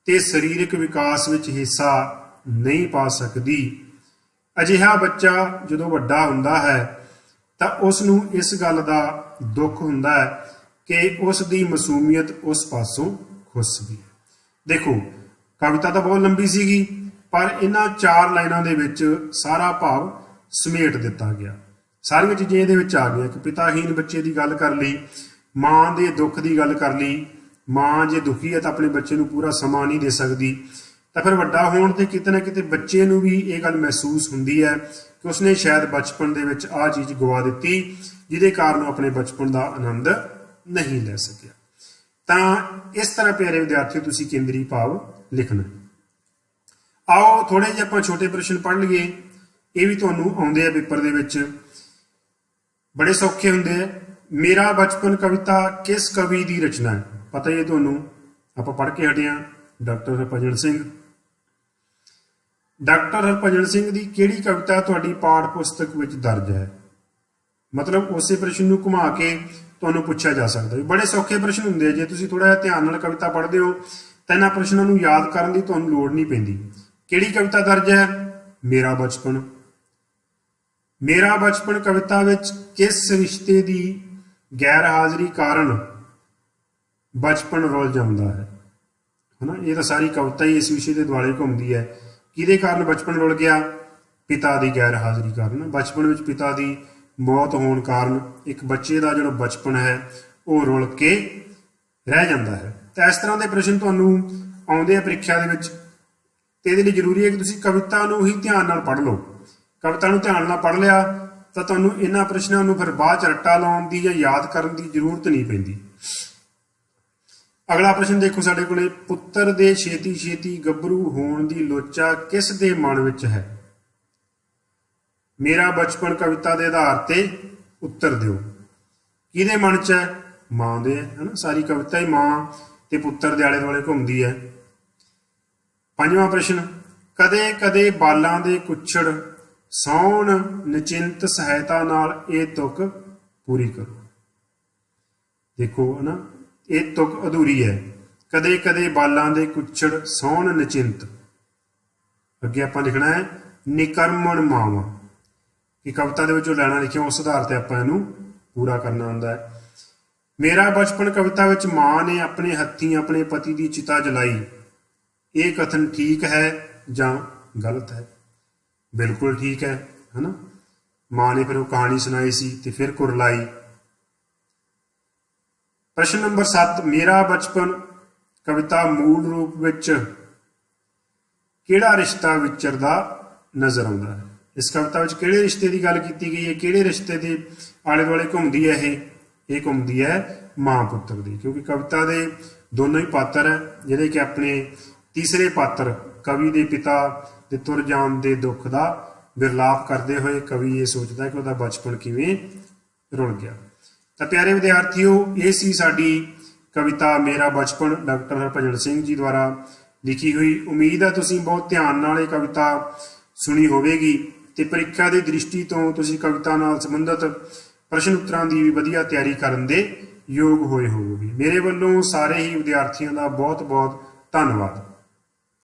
ਤੇ ਸਰੀਰਕ ਵਿਕਾਸ ਵਿੱਚ ਹਿੱਸਾ ਨਹੀਂ ਪਾ ਸਕਦੀ। ਅਜਿਹਾ ਬੱਚਾ ਜਦੋਂ ਵੱਡਾ ਹੁੰਦਾ ਹੈ ਤਾਂ ਉਸ ਨੂੰ ਇਸ ਗੱਲ ਦਾ ਦੁੱਖ ਹੁੰਦਾ ਹੈ ਕਿ ਉਸ ਦੀ ਮਾਸੂਮੀਅਤ ਉਸ ਪਾਸੋਂ ਖੁੱਸ ਗਈ। ਦੇਖੋ, ਕਵਿਤਾ ਤਾਂ ਬਹੁਤ ਲੰਬੀ ਸੀਗੀ, ਪਰ ਇਹਨਾਂ 4 ਲਾਈਨਾਂ ਦੇ ਵਿੱਚ ਸਾਰਾ ਭਾਵ ਸਮੇਟ ਦਿੱਤਾ ਗਿਆ। ਸਾਰੀਆਂ ਚੀਜ਼ਾਂ ਇਹਦੇ ਵਿੱਚ ਆ ਗਈਆਂ ਕਿ ਪਿਤਾਹੀਨ ਬੱਚੇ ਦੀ ਗੱਲ ਕਰ ਲਈ, ਮਾਂ ਦੇ ਦੁੱਖ ਦੀ ਗੱਲ ਕਰ ਲਈ। ਮਾਂ ਜੇ ਦੁਖੀ ਹੈ ਤਾਂ ਆਪਣੇ ਬੱਚੇ ਨੂੰ ਪੂਰਾ ਸਮਾਂ ਨਹੀਂ ਦੇ ਸਕਦੀ, ਤਾਂ ਫਿਰ ਵੱਡਾ ਹੋਣ ਤੇ ਕਿਤੇ ਨਾ ਕਿਤੇ ਬੱਚੇ ਨੂੰ ਵੀ ਇਹ ਗੱਲ ਮਹਿਸੂਸ ਹੁੰਦੀ ਹੈ ਕਿ ਉਸਨੇ ਸ਼ਾਇਦ ਬਚਪਨ ਦੇ ਵਿੱਚ ਆਹ ਚੀਜ਼ ਗਵਾ ਦਿੱਤੀ, ਜਿਹਦੇ ਕਾਰਨ ਉਹ ਆਪਣੇ ਬਚਪਨ ਦਾ ਆਨੰਦ ਨਹੀਂ ਲੈ ਸਕਿਆ। ਤਾਂ ਇਸ ਤਰ੍ਹਾਂ ਪਿਆਰੇ ਵਿਦਿਆਰਥੀਓ ਤੁਸੀਂ ਕੇਂਦਰੀ ਭਾਵ ਲਿਖਣਾ। ਆਓ ਥੋੜੇ ਜਿਹੇ ਆਪਾਂ ਛੋਟੇ ਪ੍ਰਸ਼ਨ ਪੜ੍ਹ ਲਈਏ। ਇਹ ਵੀ ਤੁਹਾਨੂੰ ਆਉਂਦੇ ਆ ਪੇਪਰ ਦੇ ਵਿੱਚ, ਬੜੇ ਸੌਖੇ ਹੁੰਦੇ ਆ। ਮੇਰਾ ਬਚਪਨ ਕਵਿਤਾ ਕਿਸ ਕਵੀ ਦੀ ਰਚਨਾ ਹੈ? ਪਤਾ ਹੀ ਹੈ ਤੁਹਾਨੂੰ, ਆਪਾਂ ਪੜ੍ਹ ਕੇ ਹਟੇ ਹਾਂ, ਡਾਕਟਰ ਹਰਭਜਨ ਸਿੰਘ। ਡਾਕਟਰ ਹਰਭਜਨ ਸਿੰਘ ਦੀ ਕਿਹੜੀ ਕਵਿਤਾ ਤੁਹਾਡੀ ਪਾਠ ਪੁਸਤਕ ਵਿੱਚ ਦਰਜ ਹੈ? ਮਤਲਬ ਉਸੇ ਪ੍ਰਸ਼ਨ ਨੂੰ ਘੁਮਾ ਕੇ ਤੁਹਾਨੂੰ ਪੁੱਛਿਆ ਜਾ ਸਕਦਾ ਹੈ। ਬੜੇ ਸੌਖੇ ਪ੍ਰਸ਼ਨ ਹੁੰਦੇ ਆ। ਜੇ ਤੁਸੀਂ ਥੋੜਾ ਜਿਹਾ ਧਿਆਨ ਨਾਲ ਕਵਿਤਾ ਪੜ੍ਹਦੇ ਹੋ ਤਾਂ ਇਹਨਾਂ ਪ੍ਰਸ਼ਨਾਂ ਨੂੰ ਯਾਦ ਕਰਨ ਦੀ ਤੁਹਾਨੂੰ ਲੋੜ ਨਹੀਂ ਪੈਂਦੀ। ਕਿਹੜੀ ਕਵਿਤਾ ਦਰਜ ਹੈ? ਮੇਰਾ ਬਚਪਨ। ਮੇਰਾ ਬਚਪਨ ਕਵਿਤਾ ਵਿੱਚ ਕਿਸ ਰਿਸ਼ਤੇ ਦੀ ਗੈਰ ਹਾਜ਼ਰੀ ਕਾਰਨ ਬਚਪਨ ਰੁੱਝ ਜਾਂਦਾ ਹੈ? ਹਨਾ, ਇਹ ਤਾਂ ਸਾਰੀ ਕਵਿਤਾ ਹੀ ਇਸ ਵਿਸ਼ੇ ਦੇ ਦੁਆਲੇ ਘੁੰਮਦੀ ਹੈ। ਕਿਹਦੇ ਕਾਰਨ ਬਚਪਨ ਰੁੱਝ ਗਿਆ? ਪਿਤਾ ਦੀ ਗੈਰ ਹਾਜ਼ਰੀ ਕਾਰਨ। ਬਚਪਨ ਵਿੱਚ ਪਿਤਾ ਦੀ ਮੌਤ ਹੋਣ ਕਾਰਨ ਇੱਕ ਬੱਚੇ ਦਾ ਜਿਹੜਾ ਬਚਪਨ ਹੈ ਉਹ ਰੁੱਲ ਕੇ ਰਹਿ ਜਾਂਦਾ ਹੈ। ਤਾਂ ਇਸ ਤਰ੍ਹਾਂ ਦੇ ਪ੍ਰਸ਼ਨ ਤੁਹਾਨੂੰ ਆਉਂਦੇ ਆ ਪ੍ਰੀਖਿਆ ਦੇ ਵਿੱਚ, ਤੇ ਇਹਦੇ ਲਈ ਜ਼ਰੂਰੀ ਹੈ ਕਿ ਤੁਸੀਂ ਕਵਿਤਾ ਨੂੰ ਹੀ ਧਿਆਨ ਨਾਲ ਪੜ੍ਹ ਲਓ। ਕਵਿਤਾ ਨੂੰ ਧਿਆਨ ਨਾਲ ਪੜ੍ਹ ਲਿਆ ਤਾਂ ਤੁਹਾਨੂੰ ਇਹਨਾਂ ਪ੍ਰਸ਼ਨਾਂ ਨੂੰ ਫਿਰ ਬਾਅਦ ਚ ਰੱਟਾ ਲਾਉਣ ਦੀ ਜਾਂ ਯਾਦ ਕਰਨ ਦੀ ਜ਼ਰੂਰਤ ਨਹੀਂ ਪੈਂਦੀ। ਅਗਲਾ ਪ੍ਰਸ਼ਨ ਦੇਖੋ ਸਾਡੇ ਕੋਲੇ, ਪੁੱਤਰ ਦੇ ਛੇਤੀ ਛੇਤੀ ਗੱਭਰੂ ਹੋਣ ਦੀ ਲੋਚਾ ਕਿਸ ਦੇ ਮਨ ਵਿੱਚ ਹੈ? ਮੇਰਾ ਬਚਪਨ ਕਵਿਤਾ ਦੇ ਆਧਾਰ ਤੇ ਉੱਤਰ ਦਿਓ। ਕਿਹਦੇ ਮਨ 'ਚ ਹੈ? ਮਾਂ ਦੇ, ਹੈ ਨਾ। ਸਾਰੀ ਕਵਿਤਾ ਹੀ ਮਾਂ ਤੇ ਪੁੱਤਰ ਦੇ ਆਲੇ ਦੁਆਲੇ ਘੁੰਮਦੀ ਹੈ। 5ਵਾਂ ਪ੍ਰਸ਼ਨ, ਕਦੇ ਕਦੇ ਬਾਲਾਂ ਦੇ ਕੁੱਛੜ ਸੌਣ ਨਿਚਿੰਤ ਸਹਾਇਤਾ ਨਾਲ ਇਹ ਤੁਕ ਪੂਰੀ ਕਰੋ। ਦੇਖੋ, ਹੈ ਨਾ, ਇਹ ਤੁਕ ਅਧੂਰੀ ਹੈ। ਕਦੇ ਕਦੇ ਬਾਲਾਂ ਦੇ ਕੁੱਛੜ ਸੌਣ ਨਿਚਿੰਤ, ਅੱਗੇ ਆਪਾਂ ਲਿਖਣਾ ਹੈ ਨਿਕਰਮਣ ਮਾਵਾਂ। ਕਿ ਕਵਿਤਾ ਦੇ ਵਿੱਚ ਜੋ ਲੈਣਾ ਲਿਖਿਆ ਉਸ ਆਧਾਰ ਤੇ ਆਪਾਂ ਇਹਨੂੰ ਪੂਰਾ ਕਰਨਾ ਹੁੰਦਾ ਹੈ। ਮੇਰਾ ਬਚਪਨ ਕਵਿਤਾ ਵਿੱਚ ਮਾਂ ਨੇ ਆਪਣੇ ਹੱਥੀਂ ਆਪਣੇ ਪਤੀ ਦੀ ਚਿਤਾ ਜਲਾਈ, ਇਹ ਕਥਨ ਠੀਕ ਹੈ ਜਾਂ ਗਲਤ ਹੈ? ਬਿਲਕੁਲ ਠੀਕ ਹੈ, ਹਨਾ। ਮਾਂ ਨੇ ਫਿਰ ਉਹ ਕਹਾਣੀ ਸੁਣਾਈ ਸੀ ਤੇ ਫਿਰ ਕੁਰਲਾਈ। ਪ੍ਰਸ਼ਨ ਨੰਬਰ 7, ਮੇਰਾ ਬਚਪਨ ਕਵਿਤਾ ਮੂਲ ਰੂਪ ਵਿੱਚ ਕਿਹੜਾ ਰਿਸ਼ਤਾ ਵਿਚਰਦਾ ਨਜ਼ਰ ਆਉਂਦਾ ਹੈ? ਇਸ ਕਵਿਤਾ ਵਿੱਚ ਕਿਹੜੇ ਰਿਸ਼ਤੇ ਦੀ ਗੱਲ ਕੀਤੀ ਗਈ ਹੈ? ਕਿਹੜੇ ਰਿਸ਼ਤੇ ਦੇ ਆਲੇ ਦੁਆਲੇ ਘੁੰਮਦੀ ਹੈ ਇਹ ਘੁੰਮਦੀ ਹੈ ਮਾਂ ਪੁੱਤਰ ਦੀ। ਕਿਉਂਕਿ ਕਵਿਤਾ ਦੇ ਦੋਨੋਂ ਹੀ ਪਾਤਰ ਹੈ, ਜਿਹੜੇ ਕਿ ਆਪਣੇ ਤੀਸਰੇ ਪਾਤਰ ਕਵੀ ਦੇ ਪਿਤਾ ਦੇ ਤੁਰ ਜਾਣ ਦੇ ਦੁੱਖ ਦਾ ਵਿਰਲਾਪ ਕਰਦੇ ਹੋਏ ਕਵੀ ਇਹ ਸੋਚਦਾ ਕਿ ਉਹਦਾ ਬਚਪਨ ਕਿਵੇਂ ਰੁਲ ਗਿਆ। ਤਾਂ ਪਿਆਰੇ ਵਿਦਿਆਰਥੀਓ, ਇਹ ਸੀ ਸਾਡੀ ਕਵਿਤਾ ਮੇਰਾ ਬਚਪਨ ਡਾਕਟਰ ਹਰਭਜਨ ਸਿੰਘ ਜੀ ਦੁਆਰਾ ਲਿਖੀ ਹੋਈ। ਉਮੀਦ ਹੈ ਤੁਸੀਂ ਬਹੁਤ ਧਿਆਨ ਨਾਲ ਇਹ ਕਵਿਤਾ ਸੁਣੀ ਹੋਵੇਗੀ ਤੇ ਪ੍ਰੀਖਿਆ ਦੀ ਦ੍ਰਿਸ਼ਟੀ ਤੋਂ ਤੁਸੀਂ ਕਵਿਤਾ ਨਾਲ ਸੰਬੰਧਿਤ ਪ੍ਰਸ਼ਨ ਉੱਤਰਾਂ ਦੀ ਵੀ ਵਧੀਆ ਤਿਆਰੀ ਕਰਨ ਦੇ ਯੋਗ ਹੋਏ ਹੋਵੋਗੇ। ਮੇਰੇ ਵੱਲੋਂ ਸਾਰੇ ਹੀ ਵਿਦਿਆਰਥੀਆਂ ਦਾ ਬਹੁਤ ਬਹੁਤ ਧੰਨਵਾਦ।